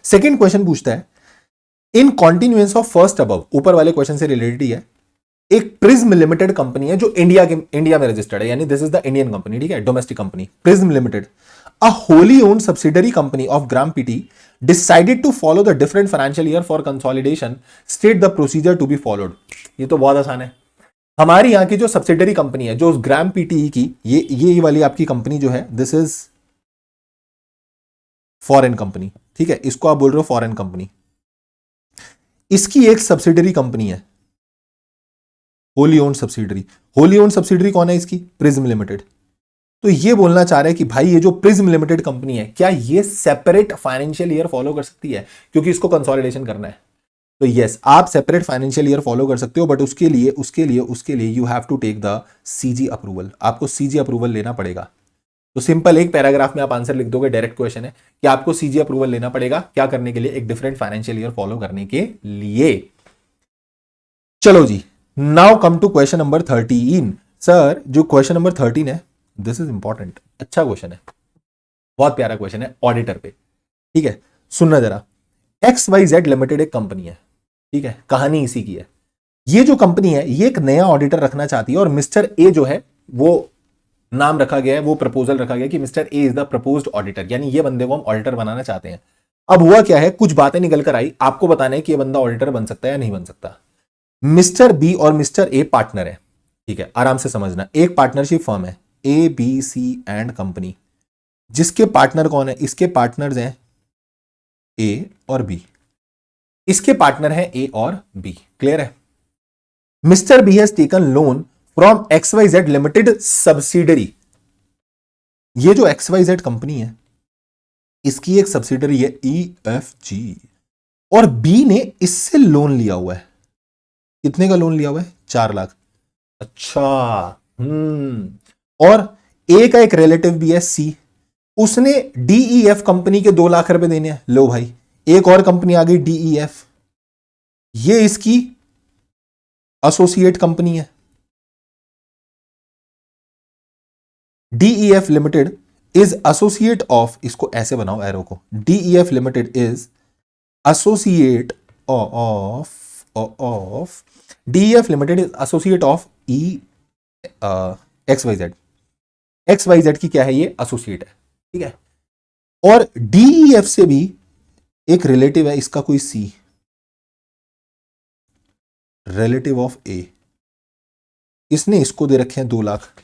सेकेंड क्वेश्चन पूछता है, इन कॉन्टिन्यूएंस ऑफ फर्स्ट अबव, ऊपर वाले क्वेश्चन से रिलेटेड ही है, एक प्रिज्म लिमिटेड कंपनी है जो इंडिया में रजिस्टर्ड है, यानी this is the Indian company, ठीक है, domestic company, Prism limited, a wholly owned subsidiary company of Gram PT decided to follow the different financial year for consolidation, state the procedure to be followed. ये तो बहुत आसान है। हमारी यहां की जो सब्सिडरी कंपनी है, जो ग्राम पीटीई की, ये वाली आपकी कंपनी जो है, दिस इज फॉरेन कंपनी, ठीक है, इसको आप बोल रहे हो फॉरेन कंपनी। इसकी एक सब्सिडरी कंपनी है, Holi owned subsidiary. Holi owned subsidiary कौन है इसकी? Prism limited. तो ये बोलना चाह रहे हैं कि भाई ये जो प्रिज्म लिमिटेड कंपनी है, क्या ये सेपरेट फाइनेंशियल ईयर फॉलो कर सकती है, क्योंकि इसको कंसोलिडेशन करना है। तो यस, आप सेपरेट फाइनेंशियल ईयर फॉलो कर सकते हो, बट उसके लिए you have to take the CG approval, आपको सीजी अप्रूवल लेना पड़ेगा। तो सिंपल एक पैराग्राफ में आप आंसर लिख दोगे, डायरेक्ट क्वेश्चन है कि आपको सीजी अप्रूवल लेना पड़ेगा, क्या करने के लिए? एक डिफरेंट फाइनेंशियल ईयर फॉलो करने के लिए। चलो जी, now come to question number 13। सर जो क्वेश्चन नंबर 13 है, दिस इज इंपॉर्टेंट, अच्छा क्वेश्चन है, बहुत प्यारा क्वेश्चन है, ऑडिटर पे, ठीक है, सुनना जरा। XYZ लिमिटेड एक कंपनी है, ठीक है, कहानी इसी की है। ये जो कंपनी है, ये एक नया ऑडिटर रखना चाहती है, और मिस्टर ए जो है वो नाम रखा गया है, वो प्रपोजल रखा गया कि mister A is the proposed auditor, यानी ये बंदे को हम ऑडिटर बनाना चाहते हैं। अब हुआ क्या है, कुछ बातें निकल कर आई, आपको बताना है कि ये बंदा ऑडिटर बन सकता है या नहीं बन सकता। मिस्टर बी और मिस्टर ए पार्टनर है, ठीक है, आराम से समझना। एक पार्टनरशिप फर्म है A B C and company, जिसके पार्टनर कौन है, इसके पार्टनर्स हैं ए और बी, इसके पार्टनर हैं ए और बी। क्लियर है। Mister B has taken loan from XYZ limited subsidiary, ये जो XYZ कंपनी है इसकी एक सब्सिडरी है EFG, और बी ने इससे लोन लिया हुआ है। कितने का लोन लिया हुआ है, 4 लाख। अच्छा, और ए का एक रिलेटिव भी है सी, उसने DEF कंपनी के 2 लाख रुपए देने हैं। लो भाई, एक और कंपनी आ गई DEF, ये इसकी एसोसिएट कंपनी है। DEF limited is associate of, इसको ऐसे बनाओ एरो को, DEF limited is associate of DEF limited is associate of XYZ। XYZ की क्या है, ये एसोसिएट है, ठीक है। और DEF से भी एक रिलेटिव है, इसका कोई सी, रिलेटिव ऑफ ए, इसने इसको दे रखे हैं 2 लाख।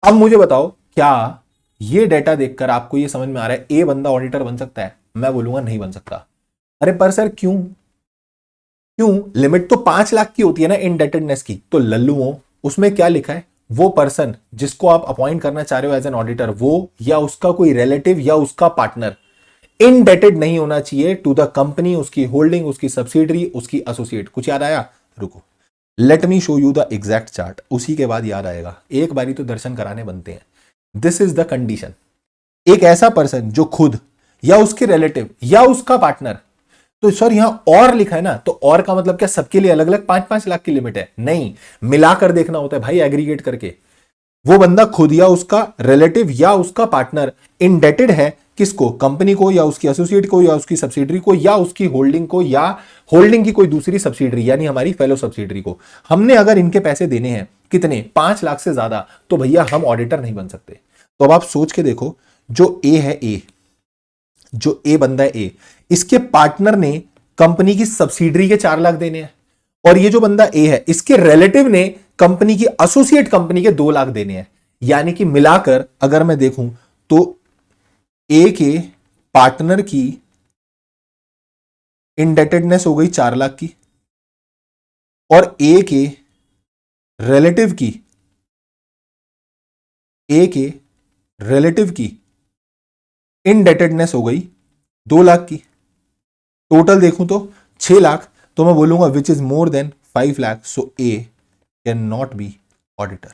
अब मुझे बताओ, क्या ये डेटा देखकर आपको ये समझ में आ रहा है ए बंदा ऑडिटर बन सकता है? मैं बोलूंगा नहीं बन सकता। अरे पर सर क्यों? लिमिट तो 5 लाख की होती है ना इनडेटेडनेस की। तो लल्लुओं, उसमें क्या लिखा है, वो पर्सन जिसको आप अपॉइंट करना चाह रहे हो एज एन ऑडिटर, वो या उसका कोई रिलेटिव या उसका पार्टनर इनडेटेड नहीं होना चाहिए टू द कंपनी, उसकी होल्डिंग, उसकी सब्सिडरी, उसकी एसोसिएट। कुछ याद आया? रुको, let me show you the exact chart, उसी के बाद याद आएगा। एक बारी तो दर्शन कराने बनते हैं। This is the condition. एक ऐसा पर्सन जो खुद या उसके रिलेटिव या उसका पार्टनर, तो सर यहां और लिखा है ना, तो और का मतलब क्या सबके लिए अलग अलग 5-5 लाख की लिमिट है? नहीं, मिलाकर देखना होता है भाई, एग्रीगेट करके। वो बंदा खुद या उसका रिलेटिव या उसका पार्टनर इंडेटेड है किसको, कंपनी को या उसकी एसोसिएट को या उसकी सब्सिडरी को या उसकी होल्डिंग को या होल्डिंग की कोई दूसरी सब्सिडरी यानी हमारी फेलो सब्सिडरी को। हमने अगर इनके पैसे देने हैं कितने, 5 लाख से ज्यादा, तो भैया हम ऑडिटर नहीं बन सकते। तो अब आप सोच के देखो, जो ए है, जो ए बंदा है ए, इसके पार्टनर ने कंपनी की सब्सिडरी के 4 लाख देने हैं, और ये जो बंदा ए है इसके रिलेटिव ने कंपनी की एसोसिएट कंपनी के 2 लाख देने हैं। यानी कि मिलाकर अगर मैं देखूं तो ए के पार्टनर की इंडेटेडनेस हो गई 4 लाख की, और ए के रिलेटिव की इनडेटेडनेस हो गई 2 लाख की। टोटल देखूं तो 6 लाख। तो मैं बोलूंगा which is more than 5 lakh, so A can not be auditor.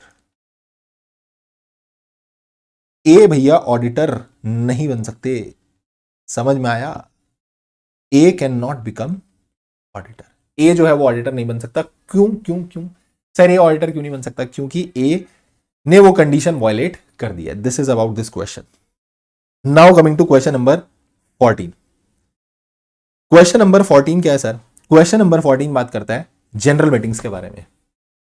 A भैया ऑडिटर नहीं बन सकते। समझ में आया? A can not become auditor. A जो है वो ऑडिटर नहीं बन सकता। क्यों सर ए ऑडिटर क्यों नहीं बन सकता? क्योंकि ए ने वो कंडीशन वायलेट कर दिया। This is about this question. Now coming to question number 14। Question number 14 क्या है सर? क्वेश्चन नंबर 14 बात करता है जनरल मीटिंग्स के बारे में।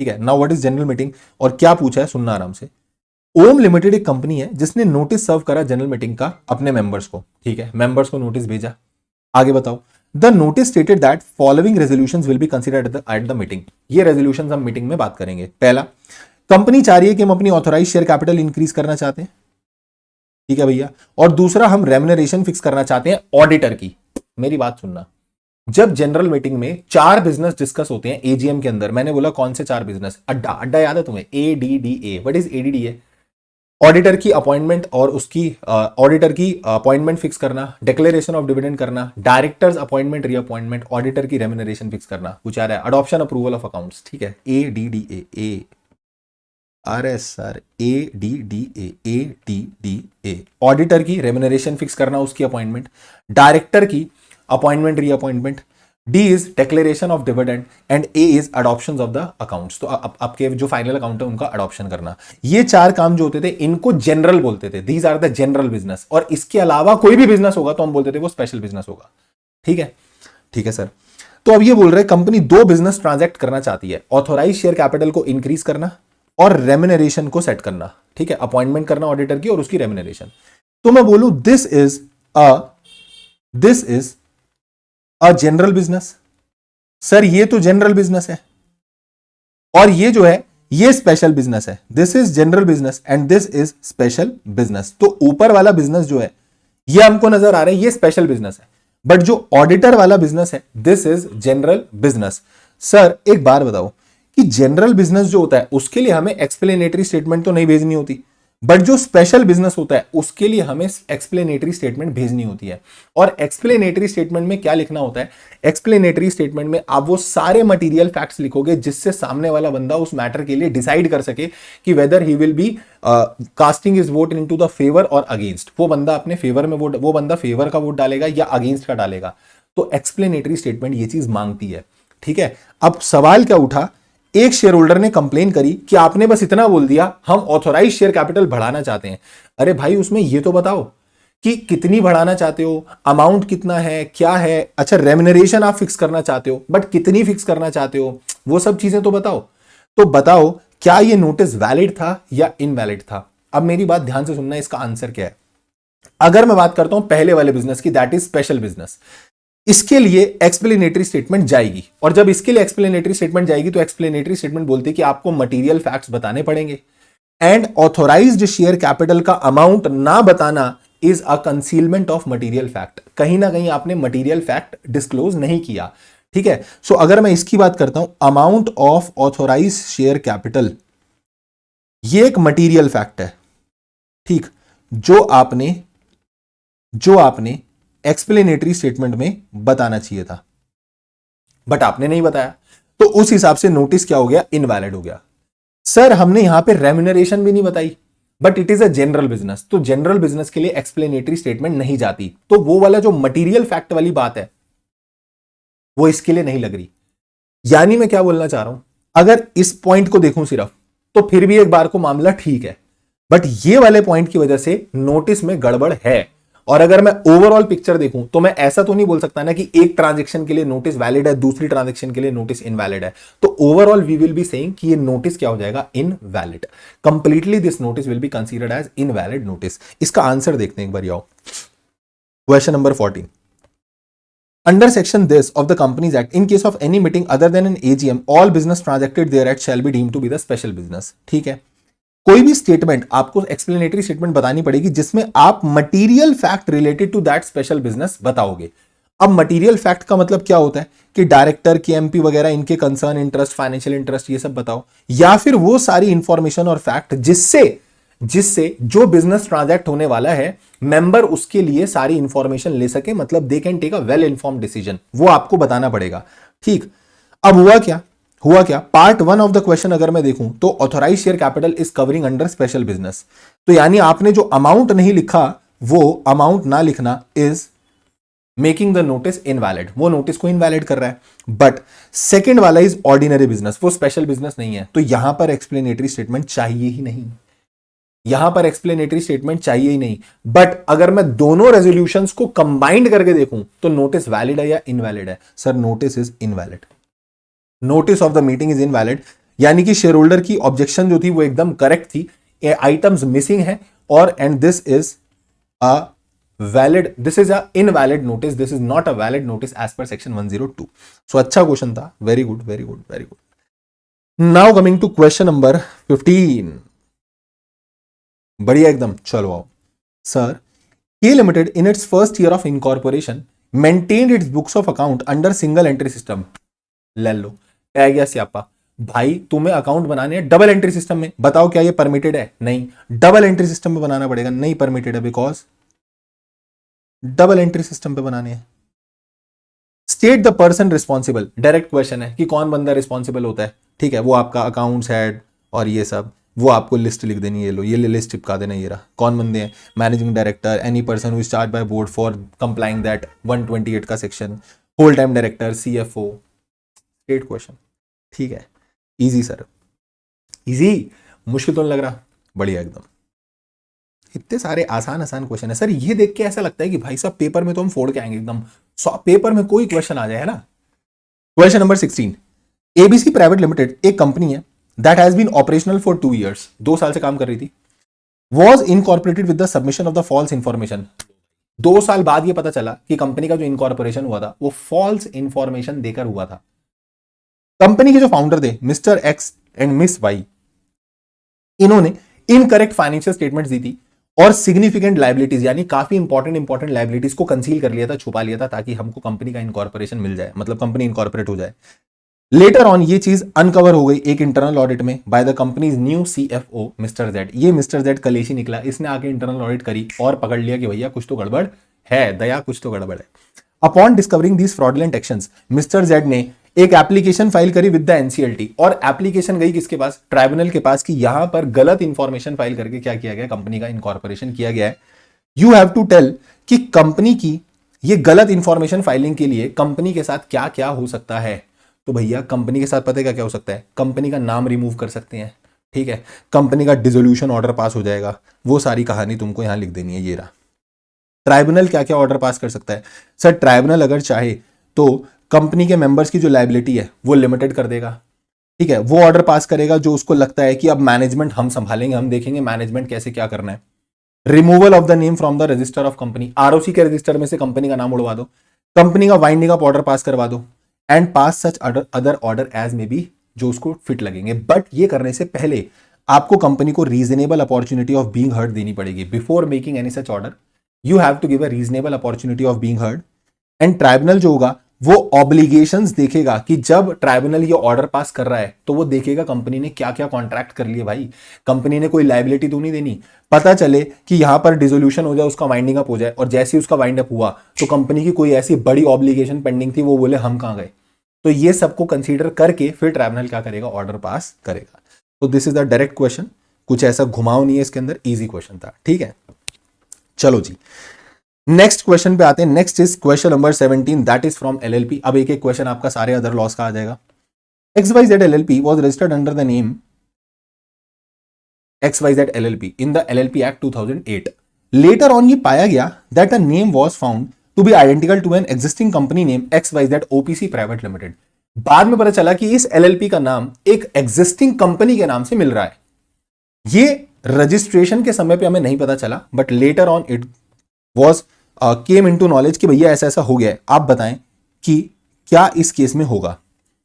ठीक है, now what is general meeting और क्या पूछा है, सुनना आराम से। ओम लिमिटेड एक कंपनी है जिसने नोटिस सर्व करा जनरल मीटिंग का अपने मेंबर्स को। ठीक है, मेंबर्स को नोटिस भेजा। आगे बताओ। The notice stated that following resolutions will be considered at the meeting. ये रेजोल्यूशंस हम मीटिंग में बात करेंगे। पहला, कंपनी चाह रही है कि हम अपनी ऑथोराइज शेयर कैपिटल इंक्रीज करना चाहते हैं। ठीक है भैया। और दूसरा, हम रेम्युनरेशन फिक्स करना चाहते हैं ऑडिटर की। मेरी बात सुनना, जब जनरल मीटिंग में 4 बिजनेस डिस्कस होते हैं एजीएम के अंदर, मैंने बोला कौन से 4 बिजनेस? अड्डा याद है तुम्हें? ADDA। What is ADDA? Auditor की अपॉइंटमेंट और उसकी ऑडिटर की अपॉइंटमेंट फिक्स करना, डिक्लेरेशन ऑफ डिविडेंड करना, डायरेक्टर्स अपॉइंटमेंट रीअपॉइंटमेंट, ऑडिटर की रेम्युनरेशन फिक्स करना। कुछ आ रहा है? Adoption approval of accounts. ठीक है, ADDA। ADDA। ऑडिटर की रेम्युनरेशन फिक्स करना, उसकी अपॉइंटमेंट, डायरेक्टर की appointment reappointment, D is declaration of dividend and A is adoption of the accounts. तो आपके जो फाइनल अकाउंट है उनका अडॉप्शन करना। ये 4 काम जो होते थे इनको जनरल बोलते थे। These are the general business. और इसके अलावा कोई भी बिजनेस होगा तो हम बोलते थे वो स्पेशल बिजनेस होगा। ठीक है सर। तो अब ये बोल रहे कंपनी 2 बिजनेस ट्रांजैक्ट करना चाहती है, ऑथोराइज शेयर कैपिटल को इंक्रीज करना और रेम्युनरेशन को सेट करना। ठीक है, अपॉइंटमेंट करना ऑडिटर की और उसकी रेम्युनरेशन। तो मैं बोलूं this is a general business. Sir ये तो जनरल बिजनेस है और ये जो है ये स्पेशल बिजनेस है। This is general business and this is special business. तो ऊपर वाला बिजनेस जो है ये हमको नजर आ रहा है ये स्पेशल बिजनेस है, बट जो ऑडिटर वाला बिजनेस है this is general business. Sir एक बार बताओ कि जनरल बिजनेस जो होता है उसके लिए हमें एक्सप्लेनेटरी स्टेटमेंट तो नहीं भेजनी होती, बट जो स्पेशल बिजनेस होता है उसके लिए हमें एक्सप्लेनेटरी स्टेटमेंट भेजनी होती है। और एक्सप्लेनेटरी स्टेटमेंट में क्या लिखना होता है? एक्सप्लेनेटरी स्टेटमेंट में आप वो सारे मटेरियल फैक्ट्स लिखोगे जिससे सामने वाला बंदा उस मैटर के लिए डिसाइड कर सके कि weather he will be casting his vote into the favour और अगेंस्ट। वो बंदा अपने फेवर में वोट, वो बंदा फेवर का वोट डालेगा या अगेंस्ट का डालेगा। तो एक्सप्लेनेटरी स्टेटमेंट ये चीज मांगती है। ठीक है, अब सवाल क्या उठा, एक शेयर होल्डर ने कंप्लेन करी कि आपने बस इतना बोल दिया हम ऑथोराइज शेयर कैपिटल बढ़ाना चाहते हैं। अरे भाई उसमें ये तो बताओ कि कितनी बढ़ाना चाहते हो, अमाउंट कितना है, क्या है। अच्छा रेम्युनरेशन आप फिक्स करना चाहते हो, बट कितनी फिक्स करना चाहते हो, वो सब चीजें तो बताओ। तो बताओ क्या ये नोटिस वैलिड था या इनवैलिड था। अब मेरी बात ध्यान से सुनना, इसका आंसर क्या है। अगर मैं बात करता हूं पहले वाले बिजनेस की, दैट इज स्पेशल बिजनेस, इसके लिए एक्सप्लेनेटरी स्टेटमेंट जाएगी। और जब इसके लिए एक्सप्लेनेटरी स्टेटमेंट जाएगी तो एक्सप्लेनेटरी स्टेटमेंट बोलती है कि आपको मटेरियल फैक्ट्स बताने पड़ेंगे एंड ऑथोराइज्ड शेयर कैपिटल का अमाउंट ना बताना is a concealment of material fact. कहीं ना कहीं आपने मटेरियल फैक्ट डिस्क्लोज नहीं किया। ठीक है, सो अगर मैं इसकी बात करता हूं, amount of authorise share capital ये एक मटेरियल फैक्ट है। ठीक, जो आपने एक्सप्लेनेटरी स्टेटमेंट में बताना चाहिए था, बट आपने नहीं बताया, तो उस हिसाब से नोटिस क्या हो गया, इनवैलिड हो गया। सर हमने यहां पे रेम्युनरेशन भी नहीं बताई, but it is a general business, तो जनरल बिजनेस के लिए एक्सप्लेनेटरी स्टेटमेंट नहीं जाती। तो वो वाला जो मटीरियल फैक्ट वाली बात है वो इसके लिए नहीं लग रही। यानी मैं क्या बोलना चाह रहा हूं, अगर इस पॉइंट को देखूं सिर्फ, तो फिर भी एक बार को मामला ठीक है, बट ये वाले पॉइंट की वजह से नोटिस में गड़बड़ है। और अगर मैं ओवरऑल पिक्चर देखूं तो मैं ऐसा तो नहीं बोल सकता ना कि एक ट्रांजैक्शन के लिए नोटिस वैलिड है, दूसरी ट्रांजैक्शन के लिए नोटिस इनवैलिड है। तो overall we will be saying कि ये नोटिस क्या हो जाएगा, invalid. Completely this notice will be considered as invalid notice. इसका आंसर देखते हैं एक बार, आओ question number 14। Under section this of the Companies Act, in case of any meeting other than an AGM, all business transacted thereat shall be deemed to be the special business। ठीक है, कोई भी statement आपको explanatory statement बतानी पड़ेगी जिसमें आप material fact related to that special business बताओगे। अब मटेरियल फैक्ट का मतलब क्या होता है कि डायरेक्टर के एमपी वगैरह इनके कंसर्न इंटरेस्ट, फाइनेंशियल इंटरेस्ट, ये सब बताओ, या फिर वो सारी इंफॉर्मेशन और फैक्ट जिससे जो बिजनेस ट्रांजैक्ट होने वाला है मेंबर उसके लिए सारी इंफॉर्मेशन ले सके, मतलब they can take a well informed decision, वो आपको बताना पड़ेगा। ठीक, अब हुआ क्या, पार्ट 1 ऑफ द क्वेश्चन अगर मैं देखूं तो authorise share capital is covering under special business. तो यानी आपने जो अमाउंट नहीं लिखा, वो अमाउंट ना लिखना is making the notice invalid, वो नोटिस को इनवैलिड कर रहा है। बट सेकंड वाला इज ऑर्डिनरी बिजनेस, वो स्पेशल बिजनेस नहीं है, तो यहां पर एक्सप्लेनेटरी स्टेटमेंट चाहिए ही नहीं, यहां पर एक्सप्लेनेटरी स्टेटमेंट चाहिए ही नहीं। बट अगर मैं दोनों रेजोल्यूशंस को कंबाइंड करके देखूं तो नोटिस वैलिड है या इनवैलिड है? Sir notice is invalid, notice of the meeting is invalid. यानी कि शेयर होल्डर की ऑब्जेक्शन जो थी वो एकदम करेक्ट थी, आइटम्स मिसिंग है, और and this is a valid, this is a invalid notice, this is not a valid notice as per section 102। So अच्छा क्वेश्चन था, very good very good very good. Now coming to question number 15। बढ़िया एकदम, चलो आओ। Sir K Limited in its first year of incorporation maintained its books of account under single entry system। ले लो, आ गया स्यापा। भाई तुम्हें अकाउंट बनाने हैं डबल एंट्री सिस्टम में, बताओ क्या ये परमिटेड है? नहीं, डबल एंट्री सिस्टम में बनाना पड़ेगा, नहीं परमिटेड है, बिकॉज डबल एंट्री सिस्टम पे बनाने हैं। State the person responsible, direct question है कि कौन बंदा रिस्पॉन्सिबल होता है। ठीक है, वो आपका अकाउंट्स हेड और ये सब, वो आपको लिस्ट लिख देनी है, लो ये लिस्ट चिपका देना, ये रहा कौन बंदे हैं, managing director, any person who is charge by board for complying that 128 का section, whole time director, CFO. State question, ठीक है, इजी सर, इजी, मुश्किल तो नहीं लग रहा, बढ़िया एकदम। इतने सारे आसान आसान क्वेश्चन है सर, ये देख के ऐसा लगता है कि भाई साहब पेपर में तो हम फोड़ के आएंगे एकदम, पेपर में कोई क्वेश्चन आ जाए, है ना। Question number 16। ABC private limited एक कंपनी है that has been operational for 2 years, 2 साल से काम कर रही थी। Was incorporated with the submission of the false information. 2 साल बाद ये पता चला कि कंपनी का जो इनकॉर्पोरेशन हुआ था वो फॉल्स इंफॉर्मेशन देकर हुआ था। कंपनी के जो फाउंडर थे mister X and miss Y, इन्होंने इनकरेक्ट फाइनेंशियल स्टेटमेंट्स दी थी और सिग्निफिकेंट लाइबिलिटीज यानी काफी इंपॉर्टेंट लाइबिलिटीज को कंसील कर लिया था, छुपा लिया था, ताकि हमको कंपनी का इनकॉर्पोरेशन मिल जाए, मतलब कंपनी इनकॉर्पोरेट हो जाए। लेटर ऑन ये चीज अनकवर हो गई एक इंटरनल ऑडिट में by the companies new CFO mister Z. ये मिस्टर जेड कलेशी निकला, इसने आके इंटरनल ऑडिट करी और पकड़ लिया कि भैया कुछ तो गड़बड़ है, दया कुछ तो गड़बड़ है। Upon discovering these fraudulent actions, mister Z ने एक एप्लीकेशन फाइल करी विद द एनसीएलटी, और एप्लीकेशन गई किसके पास, ट्राइब्यूनल के पास, कि यहां पर गलत इंफॉर्मेशन फाइल करके क्या किया गया, कंपनी का इनकॉर्पोरेशन किया गया है। यू हैव टू टेल कि कंपनी की ये गलत इंफॉर्मेशन फाइलिंग के लिए कंपनी के साथ क्या क्या हो सकता है। तो भैया कंपनी के साथ पता है क्या क्या हो सकता है, कंपनी का नाम रिमूव कर सकते हैं, ठीक है, कंपनी का डिसोल्यूशन ऑर्डर पास हो जाएगा, वो सारी कहानी तुमको यहां लिख देनी है, ये रहा। ट्राइब्यूनल क्या क्या ऑर्डर पास कर सकता है, सर ट्राइब्यूनल अगर चाहे तो कंपनी के मेंबर्स की जो लायबिलिटी है वो लिमिटेड कर देगा, ठीक है, वो ऑर्डर पास करेगा जो उसको लगता है कि अब मैनेजमेंट हम संभालेंगे, हम देखेंगे मैनेजमेंट कैसे क्या करना है। Removal of the name from the register of company, ROC के रजिस्टर में से कंपनी का नाम उड़वा दो, कंपनी का वाइंडिंग अप ऑर्डर पास करवा दो, and pass such other order as may be जो उसको फिट लगेंगे। बट ये करने से पहले आपको कंपनी को reasonable opportunity of being heard देनी पड़ेगी। Before making any such order you have to give a reasonable opportunity of being heard. And tribunal जो होगा वो ऑब्लिगेशंस देखेगा कि जब ट्राइब्यूनल ये ऑर्डर पास कर रहा है तो वो देखेगा कंपनी ने क्या क्या कॉन्ट्रैक्ट कर लिए, भाई कंपनी ने कोई लायबिलिटी तो नहीं देनी। पता चले कि यहां पर डिसोल्यूशन हो जाए, उसका वाइंडिंग अप हो जाए, और जैसे ही उसका वाइंड अप हुआ तो कंपनी की कोई ऐसी बड़ी ऑब्लिगेशन पेंडिंग थी, वो बोले हम कहां गए। तो ये सबको कंसीडर करके फिर ट्राइब्यूनल क्या करेगा, ऑर्डर पास करेगा। तो this is the direct question, कुछ ऐसा घुमाव नहीं है इसके अंदर, इजी क्वेश्चन था, ठीक है। चलो जी नेक्स्ट क्वेश्चन पे आते हैं। Next is question number 17, that is from LLP. अब एक एक क्वेश्चन आपका सारे अदर लॉस का आ जाएगा। XYZ LLP was registered under the name XYZ LLP in the LLP Act 2008. Later on ये पाया गया that the name was found to be identical to an existing company name XYZ OPC Private Limited. बाद में पता चला कि इस LLP का नाम एक एग्जिस्टिंग कंपनी के नाम से मिल रहा है। ये रजिस्ट्रेशन के समय पे हमें नहीं पता चला, but later on it was came into knowledge कि भैया ऐसा ऐसा हो गया है, आप बताएं कि क्या इस केस में होगा।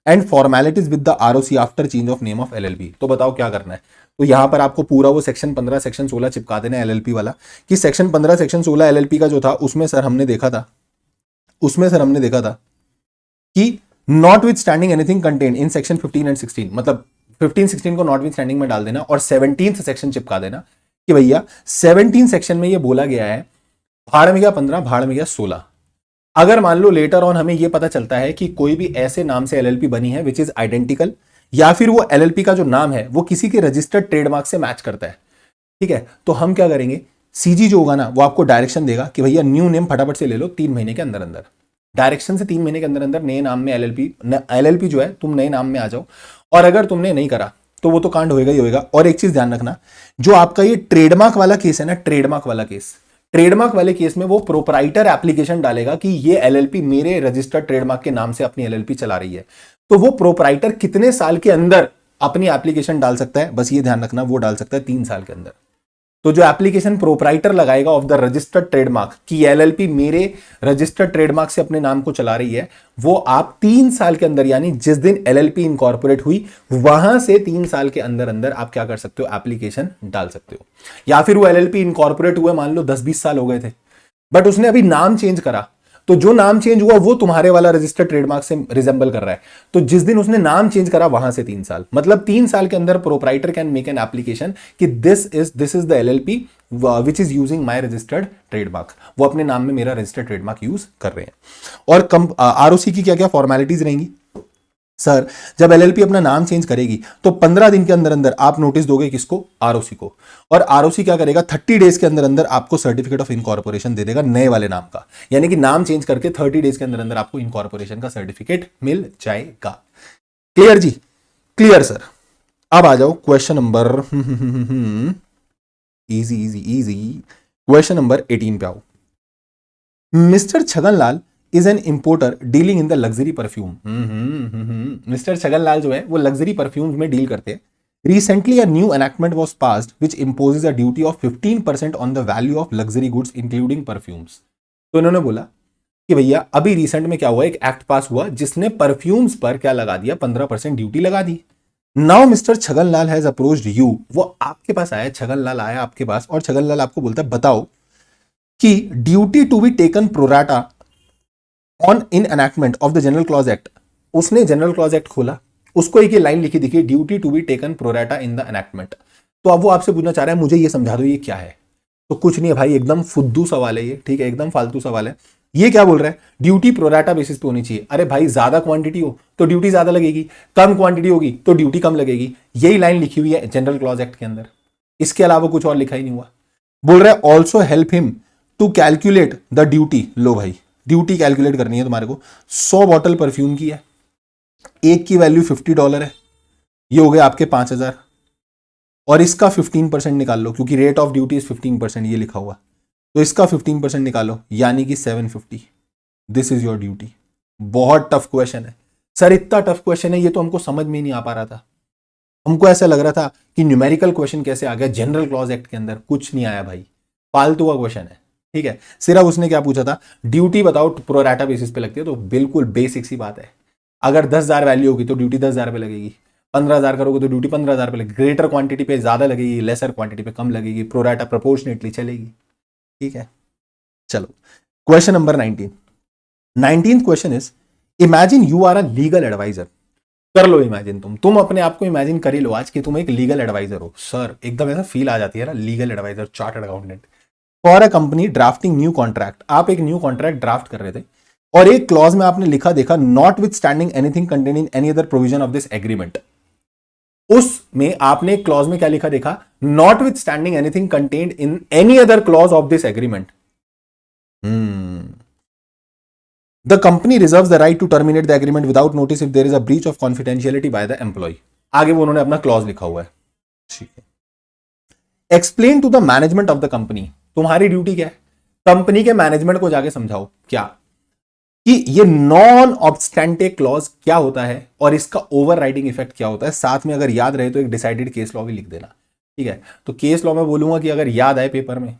And formalities with the ROC after change of name of LLP. तो बताओ क्या करना है। तो यहां पर आपको पूरा वो सेक्शन 15 सेक्शन 16 चिपका देना है एलएलपी वाला, कि सेक्शन 15 सेक्शन 16 एलएलपी का जो था उसमें सर हमने देखा था कि not with standing anything content in section 15 and 16, मतलब 15 16 को नॉट विथ स्टैंडिंग में डाल देना और 17th सेक्शन चिपका देना कि भैया 17 सेक्शन में ये बोला गया है भाड़ में गया 15, भाड़ में गया 16। अगर मान लो लेटर ऑन हमें यह पता चलता है कि कोई भी ऐसे नाम से एलएलपी बनी है विच इज आइडेंटिकल, या फिर वो एलएलपी का जो नाम है वो किसी के रजिस्टर्ड ट्रेडमार्क से मैच करता है, ठीक है, तो हम क्या करेंगे, सीजी जो होगा ना वो आपको डायरेक्शन देगा कि भैया न्यू नेम फटाफट से ले लो 3 महीने के अंदर अंदर। डायरेक्शन से 3 महीने के अंदर अंदर नए नाम में एलएलपी जो है तुम नए नाम में आ जाओ। और अगर तुमने नहीं करा तो वो तो कांड होएगा ही होएगा। और एक चीज ध्यान रखना, जो आपका ये ट्रेडमार्क वाला केस है ना, ट्रेडमार्क वाले केस में वो प्रोपराइटर एप्लीकेशन डालेगा कि ये एलएलपी मेरे रजिस्टर्ड ट्रेडमार्क के नाम से अपनी एलएलपी चला रही है। तो वो प्रोपराइटर कितने साल के अंदर अपनी एप्लीकेशन डाल सकता है, बस ये ध्यान रखना, वो डाल सकता है 3 साल के अंदर। तो जो एप्लीकेशन प्रोपराइटर लगाएगा ऑफ द रजिस्टर्ड ट्रेडमार्क कि एलएलपी मेरे रजिस्टर्ड ट्रेडमार्क से अपने नाम को चला रही है, वो आप 3 साल के अंदर, यानी जिस दिन एलएलपी इनकॉर्पोरेट हुई वहां से 3 साल के अंदर अंदर आप क्या कर सकते हो, एप्लीकेशन डाल सकते हो। या फिर वो एलएलपी इनकॉर्पोरेट हुए मान लो 10-20 साल हो गए थे, बट उसने अभी नाम चेंज करा, तो जो नाम चेंज हुआ वो तुम्हारे वाला रजिस्टर्ड ट्रेडमार्क से रिजेंबल कर रहा है, तो जिस दिन उसने नाम चेंज करा वहां से 3 साल, मतलब 3 साल के अंदर proprietor can make an application कि this is the LLP which is using my registered trademark, वो अपने नाम में मेरा रजिस्टर्ड ट्रेडमार्क यूज कर रहे हैं। और आरओसी की क्या क्या फॉर्मेलिटीज रहेंगी, सर जब एलएलपी अपना नाम चेंज करेगी तो 15 दिन के अंदर अंदर आप नोटिस दोगे किसको, आरओसी को, और आरओसी क्या करेगा 30 डेज के अंदर अंदर आपको सर्टिफिकेट ऑफ इनकॉर्पोरेशन दे देगा नए वाले नाम का, यानी कि नाम चेंज करके 30 डेज के अंदर अंदर आपको इनकॉर्पोरेशन का सर्टिफिकेट मिल जाएगा। क्लियर जी, क्लियर सर। अब आ जाओ question number easy easy easy question number 18 पे आओ। Mister Chhaganlal is an importer dealing in the luxury perfume. Mister Chhaganlal जो है वो लग्जरी परफ्यूम्स में डील करते हैं। Recently, a new enactment was passed which imposes a duty of 15% on the value of luxury goods, including perfumes. तो इन्होंने बोला कि भैया अभी रिसेंट में क्या हुआ, एक एक्ट पास हुआ जिसने परफ्यूम्स पर क्या लगा दिया, 15% ड्यूटी लगा दी. Now mister Chhaganlal has approached you. वो आपके पास आया, छगनलाल आया आपके पास और छगनलाल आपको बोलता है बताओ कि duty to be taken pro rata on in enactment of the general clause act. उसने जनरल क्लॉज एक्ट खोला, उसको एक लाइन लिखी दिखी, duty to be taken pro rata in the enactment. तो अब वो आपसे पूछना चाह रहा है मुझे ये समझा दो ये क्या है. तो कुछ नहीं है भाई, एकदम फुद्दू सवाल है ये, ठीक है, एकदम फालतू सवाल है. ये क्या बोल रहा है, ड्यूटी प्रोराटा बेसिस पे होनी चाहिए. अरे भाई ज्यादा क्वांटिटी हो तो ड्यूटी ज्यादा लगेगी, कम क्वांटिटी होगी तो ड्यूटी कम लगेगी. यही लाइन लिखी हुई है जनरल क्लॉज एक्ट के अंदर, इसके अलावा कुछ और लिखा ही नहीं हुआ. बोल रहा है also help him to calculate the duty. लो भाई, ड्यूटी कैलकुलेट करनी है तुम्हारे को. 100 बॉटल परफ्यूम की है, एक की वैल्यू $50 है, ये हो गया आपके 5,000. और इसका 15% निकाल लो क्योंकि रेट ऑफ ड्यूटी इज 15%, ये लिखा हुआ. तो इसका 15% निकालो यानी कि 750. This is your duty. बहुत टफ क्वेश्चन है सर, इतना टफ क्वेश्चन है ये तो हमको समझ में ही नहीं आ पा रहा था. हमको ऐसा लग रहा था कि न्यूमेरिकल क्वेश्चन कैसे आ गया जनरल क्लॉज एक्ट के अंदर. कुछ नहीं आया भाई, फालतू का क्वेश्चन है. ठीक है, सिर्फ उसने क्या पूछा था, ड्यूटी बताओ प्रोराटा बेसिस पे लगती है. तो बिल्कुल बेसिक सी बात है, अगर 10,000 वैल्यू होगी तो ड्यूटी 10,000 पे लगेगी, 15,000 करोगे तो ड्यूटी 15,000 पे लगेगी. ग्रेटर क्वांटिटी पे ज्यादा लगेगी, लेसर क्वांटिटी पे कम लगेगी, प्रोराटा प्रोपोर्शनेटली चलेगी. ठीक है, चलो question number 19th question is imagine you are a legal adviser. कर लो इमेजिन, तुम अपने आप को इमेजिन कर ही लो आज कि तुम एक लीगल एडवाइजर हो. सर एकदम ऐसा फील आ जाती है ना, legal adviser, chartered accountant for a company drafting new contract. आप एक न्यू कॉन्ट्रैक्ट ड्राफ्ट कर रहे थे और एक क्लॉज में आपने लिखा देखा not with standing anything contain in any other provision of this agreement. उसमें आपने क्लॉज में क्या लिखा देखा, not with standing anything contained in any other clause of this agreement. The company reserves the right to terminate the agreement without notice if there is a breach of confidentiality by the employee. आगे वो उन्होंने अपना clause लिखा हुआ है. ठीक है, explain to the management of the company. तुम्हारी ड्यूटी क्या है, कंपनी के मैनेजमेंट को जाके समझाओ क्या कि ये नॉन ऑब्स्टेंटिव क्लॉज क्या होता है और इसका ओवरराइडिंग इफेक्ट क्या होता है. साथ में अगर याद रहे तो एक डिसाइडेड केस लॉ भी लिख देना. ठीक है, तो केस लॉ में बोलूंगा कि अगर याद आए पेपर में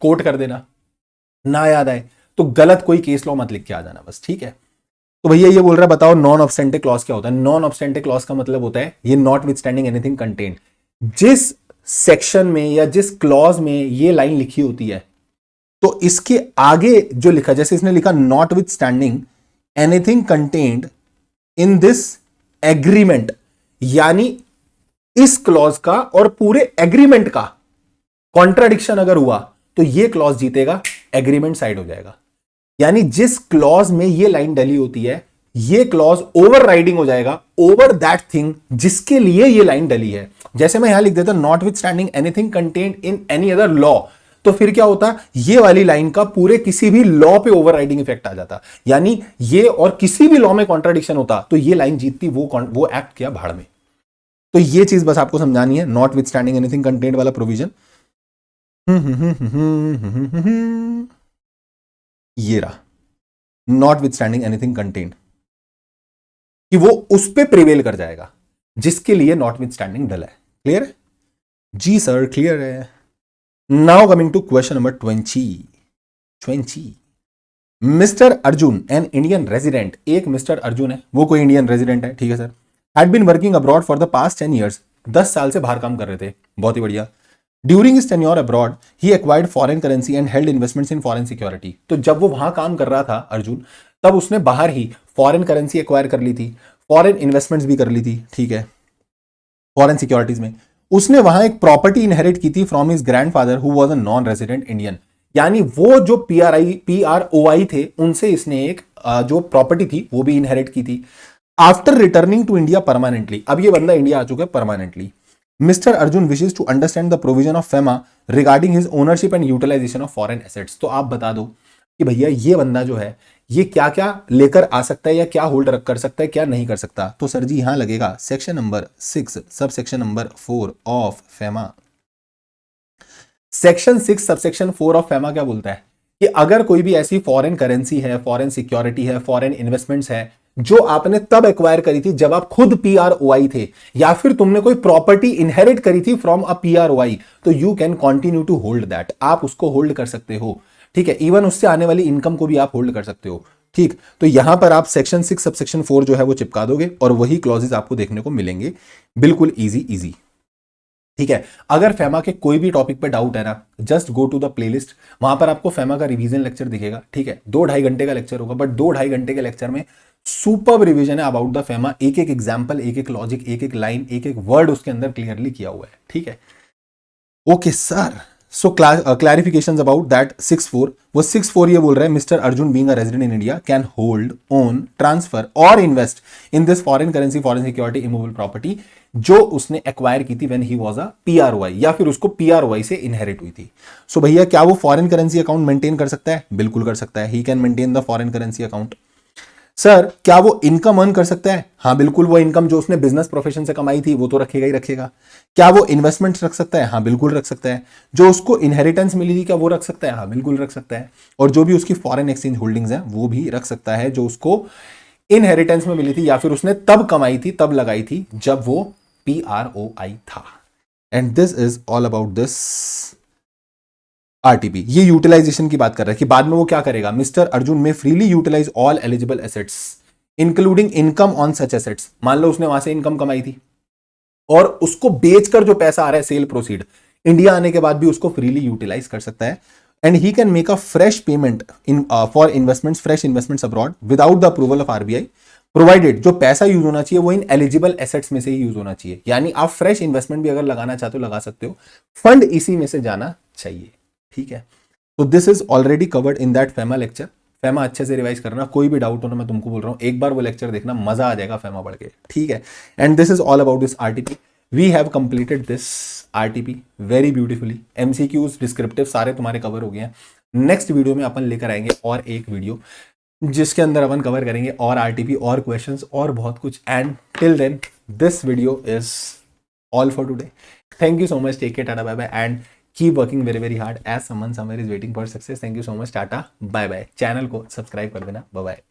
कोट कर देना, ना याद आए तो गलत कोई केस लॉ मत लिख के आ जाना बस. ठीक है, तो भैया ये बोल रहा है बताओ नॉन ऑब्स्टेंटिव क्लॉज क्या होता है. नॉन ऑब्स्टेंटिव क्लॉज का मतलब होता है ये not with standing anything contained. जिस सेक्शन में या जिस क्लॉज में ये लाइन लिखी होती है तो इसके आगे जो लिखा, जैसे इसने लिखा not with standing anything contained in this agreement, यानी इस क्लॉज का और पूरे एग्रीमेंट का कॉन्ट्राडिक्शन अगर हुआ तो ये क्लॉज जीतेगा, एग्रीमेंट साइड हो जाएगा. यानी जिस क्लॉज में ये लाइन डली होती है ये क्लॉज ओवर राइडिंग हो जाएगा ओवर दैट थिंग जिसके लिए ये लाइन डली है. जैसे मैं यहां लिख देता not with standing anything contained in any other law, तो फिर क्या होता, ये वाली लाइन का पूरे किसी भी लॉ पे ओवर राइडिंग इफेक्ट आ जाता. यानी ये और किसी भी लॉ में कॉन्ट्राडिक्शन होता तो ये लाइन जीतती, वो एक्ट किया भाड़ में. तो ये चीज बस आपको समझानी है, not with standing anything contained वाला प्रोविजन. ये रहा not with standing anything contained, कि वो उस पे प्रिवेल कर जाएगा जिसके लिए नॉट विथ स्टैंडिंग डला है. क्लियर है जी सर, क्लियर है. Now coming to question number 20. Mister Arjun an Indian resident. एक मिस्टर अर्जुन है, वो कोई इंडियन रेजिडेंट है. ठीक है sir, had been working abroad for the past 10 years. 10 साल से बाहर काम कर रहे थे. बहुत ही बढ़िया. During his tenure abroad, he acquired foreign currency and held investments in foreign security. तो जब वो वहां काम कर रहा था अर्जुन, तब उसने बाहर ही फॉरेन करेंसी एक्वायर कर ली थी, फॉरेन इन्वेस्टमेंट्स भी कर ली थी. ठीक है, फॉरेन सिक्योरिटीज में उसने वहां एक प्रॉपर्टी इनहेरिट की थी from his grandfather who was a non resident Indian. यानी वो जो PROI थे उनसे इसने एक जो प्रॉपर्टी थी वो भी इनहेरिट की थी. After returning to India permanently, अब ये बंदा इंडिया आ चुका है permanently. Mr. Arjun wishes to understand the provision of FEMA regarding his ownership and utilization of foreign assets. तो आप बता दो कि भैया ये बंदा जो है ये क्या क्या लेकर आ सकता है या क्या होल्ड कर सकता है, क्या नहीं कर सकता. तो सर जी यहां लगेगा section number 6 sub section number 4 of FEMA. Section 6 subsection 4 of FEMA क्या बोलता है कि अगर कोई भी ऐसी फॉरेन करेंसी है, फॉरेन सिक्योरिटी है, फॉरेन इन्वेस्टमेंट्स है जो आपने तब एक्वायर करी थी जब आप खुद PROI थे, या फिर तुमने कोई प्रॉपर्टी इनहेरिट करी थी फ्रॉम अ PROI, तो you can continue to hold that, आप उसको होल्ड कर सकते हो। ठीक है, इवन उससे आने वाली इनकम को भी आप होल्ड कर सकते हो। ठीक, तो यहां पर आप सेक्शन 6 सबसेक्शन 4 जो है वो चिपका दोगे और वही क्लॉजेज आपको देखने को मिलेंगे। बिल्कुल इजी इजी। ठीक है, अगर फेमा के कोई भी टॉपिक पे डाउट है ना, just go to the playlist, वहां पर आपको फेमा का रिवीजन लेक्चर दिखेगा। ठीक है, 2-2.5 घंटे का लेक्चर होगा, बट 2-2.5 घंटे के लेक्चर में सुपर रिवीजन है अबाउट द फेमा, एक एक एग्जाम्पल, एक एक लॉजिक, एक एक लाइन, एक एक वर्ड उसके अंदर क्लियरली किया हुआ है। ठीक है, okay sir. So clarifications about that 6.4, वो 6.4 ये बोल रहा है mister Arjun being a resident in India can hold, own, transfer और invest in this foreign currency, foreign security, immovable property जो उसने एक्वायर की थी when he was a PROI, या फिर उसको PROI से इनहेरिट हुई थी। सो भैया क्या वो फॉरेन करेंसी अकाउंट मेंटेन कर सकता है? बिल्कुल कर सकता है, he can maintain the foreign currency account. Sir क्या वो इनकम अर्न कर सकता है? हाँ बिल्कुल, वो इनकम जो उसने बिजनेस प्रोफेशन से कमाई थी वो तो रखेगा ही रखेगा। क्या वो इन्वेस्टमेंट्स रख सकता है? हाँ बिल्कुल रख सकता है। जो उसको इनहेरिटेंस मिली थी क्या वो रख सकता है? हाँ बिल्कुल रख सकता है। और जो भी उसकी फॉरेन एक्सचेंज होल्डिंग्स हैं वो भी रख सकता है, जो उसको इनहेरिटेंस में मिली थी या फिर उसने तब कमाई थी, तब लगाई थी जब वो PROI था। And this is all about this RTP। ये यूटिलाइजेशन की बात कर रहा है कि बाद में वो क्या करेगा। Mister Arjun may freely utilise all eligible assets including income on such assets. मान लो उसने वहां से इनकम कमाई थी और उसको बेचकर जो पैसा आ रहा है, सेल प्रोसीड, इंडिया आने के बाद भी उसको फ्रीली यूटिलाइज कर सकता है। And he can make a fresh payment in for investments, fresh investments abroad without the approval of RBI, provided जो पैसा यूज होना चाहिए वो इन एलिजिबल एसेट्स में से ही यूज होना चाहिए। यानी आप फ्रेश इन्वेस्टमेंट भी अगर लगाना चाहते हो लगा सकते हो, फंड इसी में से जाना चाहिए। ठीक है, तो this is already covered in that FEMA lecture. FEMA अच्छे से रिवाइज करना, कोई भी डाउट हो ना, मैं तुमको बोल रहा हूं एक बार वो लेक्चर देखना, मजा आ जाएगा फेमा पढ़ के। ठीक है, and this is all about this RTP। We have completed this RTP very beautifully. MCQs, descriptive सारे तुम्हारे कवर हो गए हैं। नेक्स्ट वीडियो में अपन लेकर आएंगे और एक वीडियो जिसके अंदर अपन कवर करेंगे और RTP और क्वेश्चंस और बहुत कुछ। And till then this video is all for today. Thank you so much. Take care. Tata. Bye bye. And keep working very very hard as someone somewhere is waiting for success. Thank you so much. Tata. Bye bye. Channel को subscribe कर देना. Bye bye.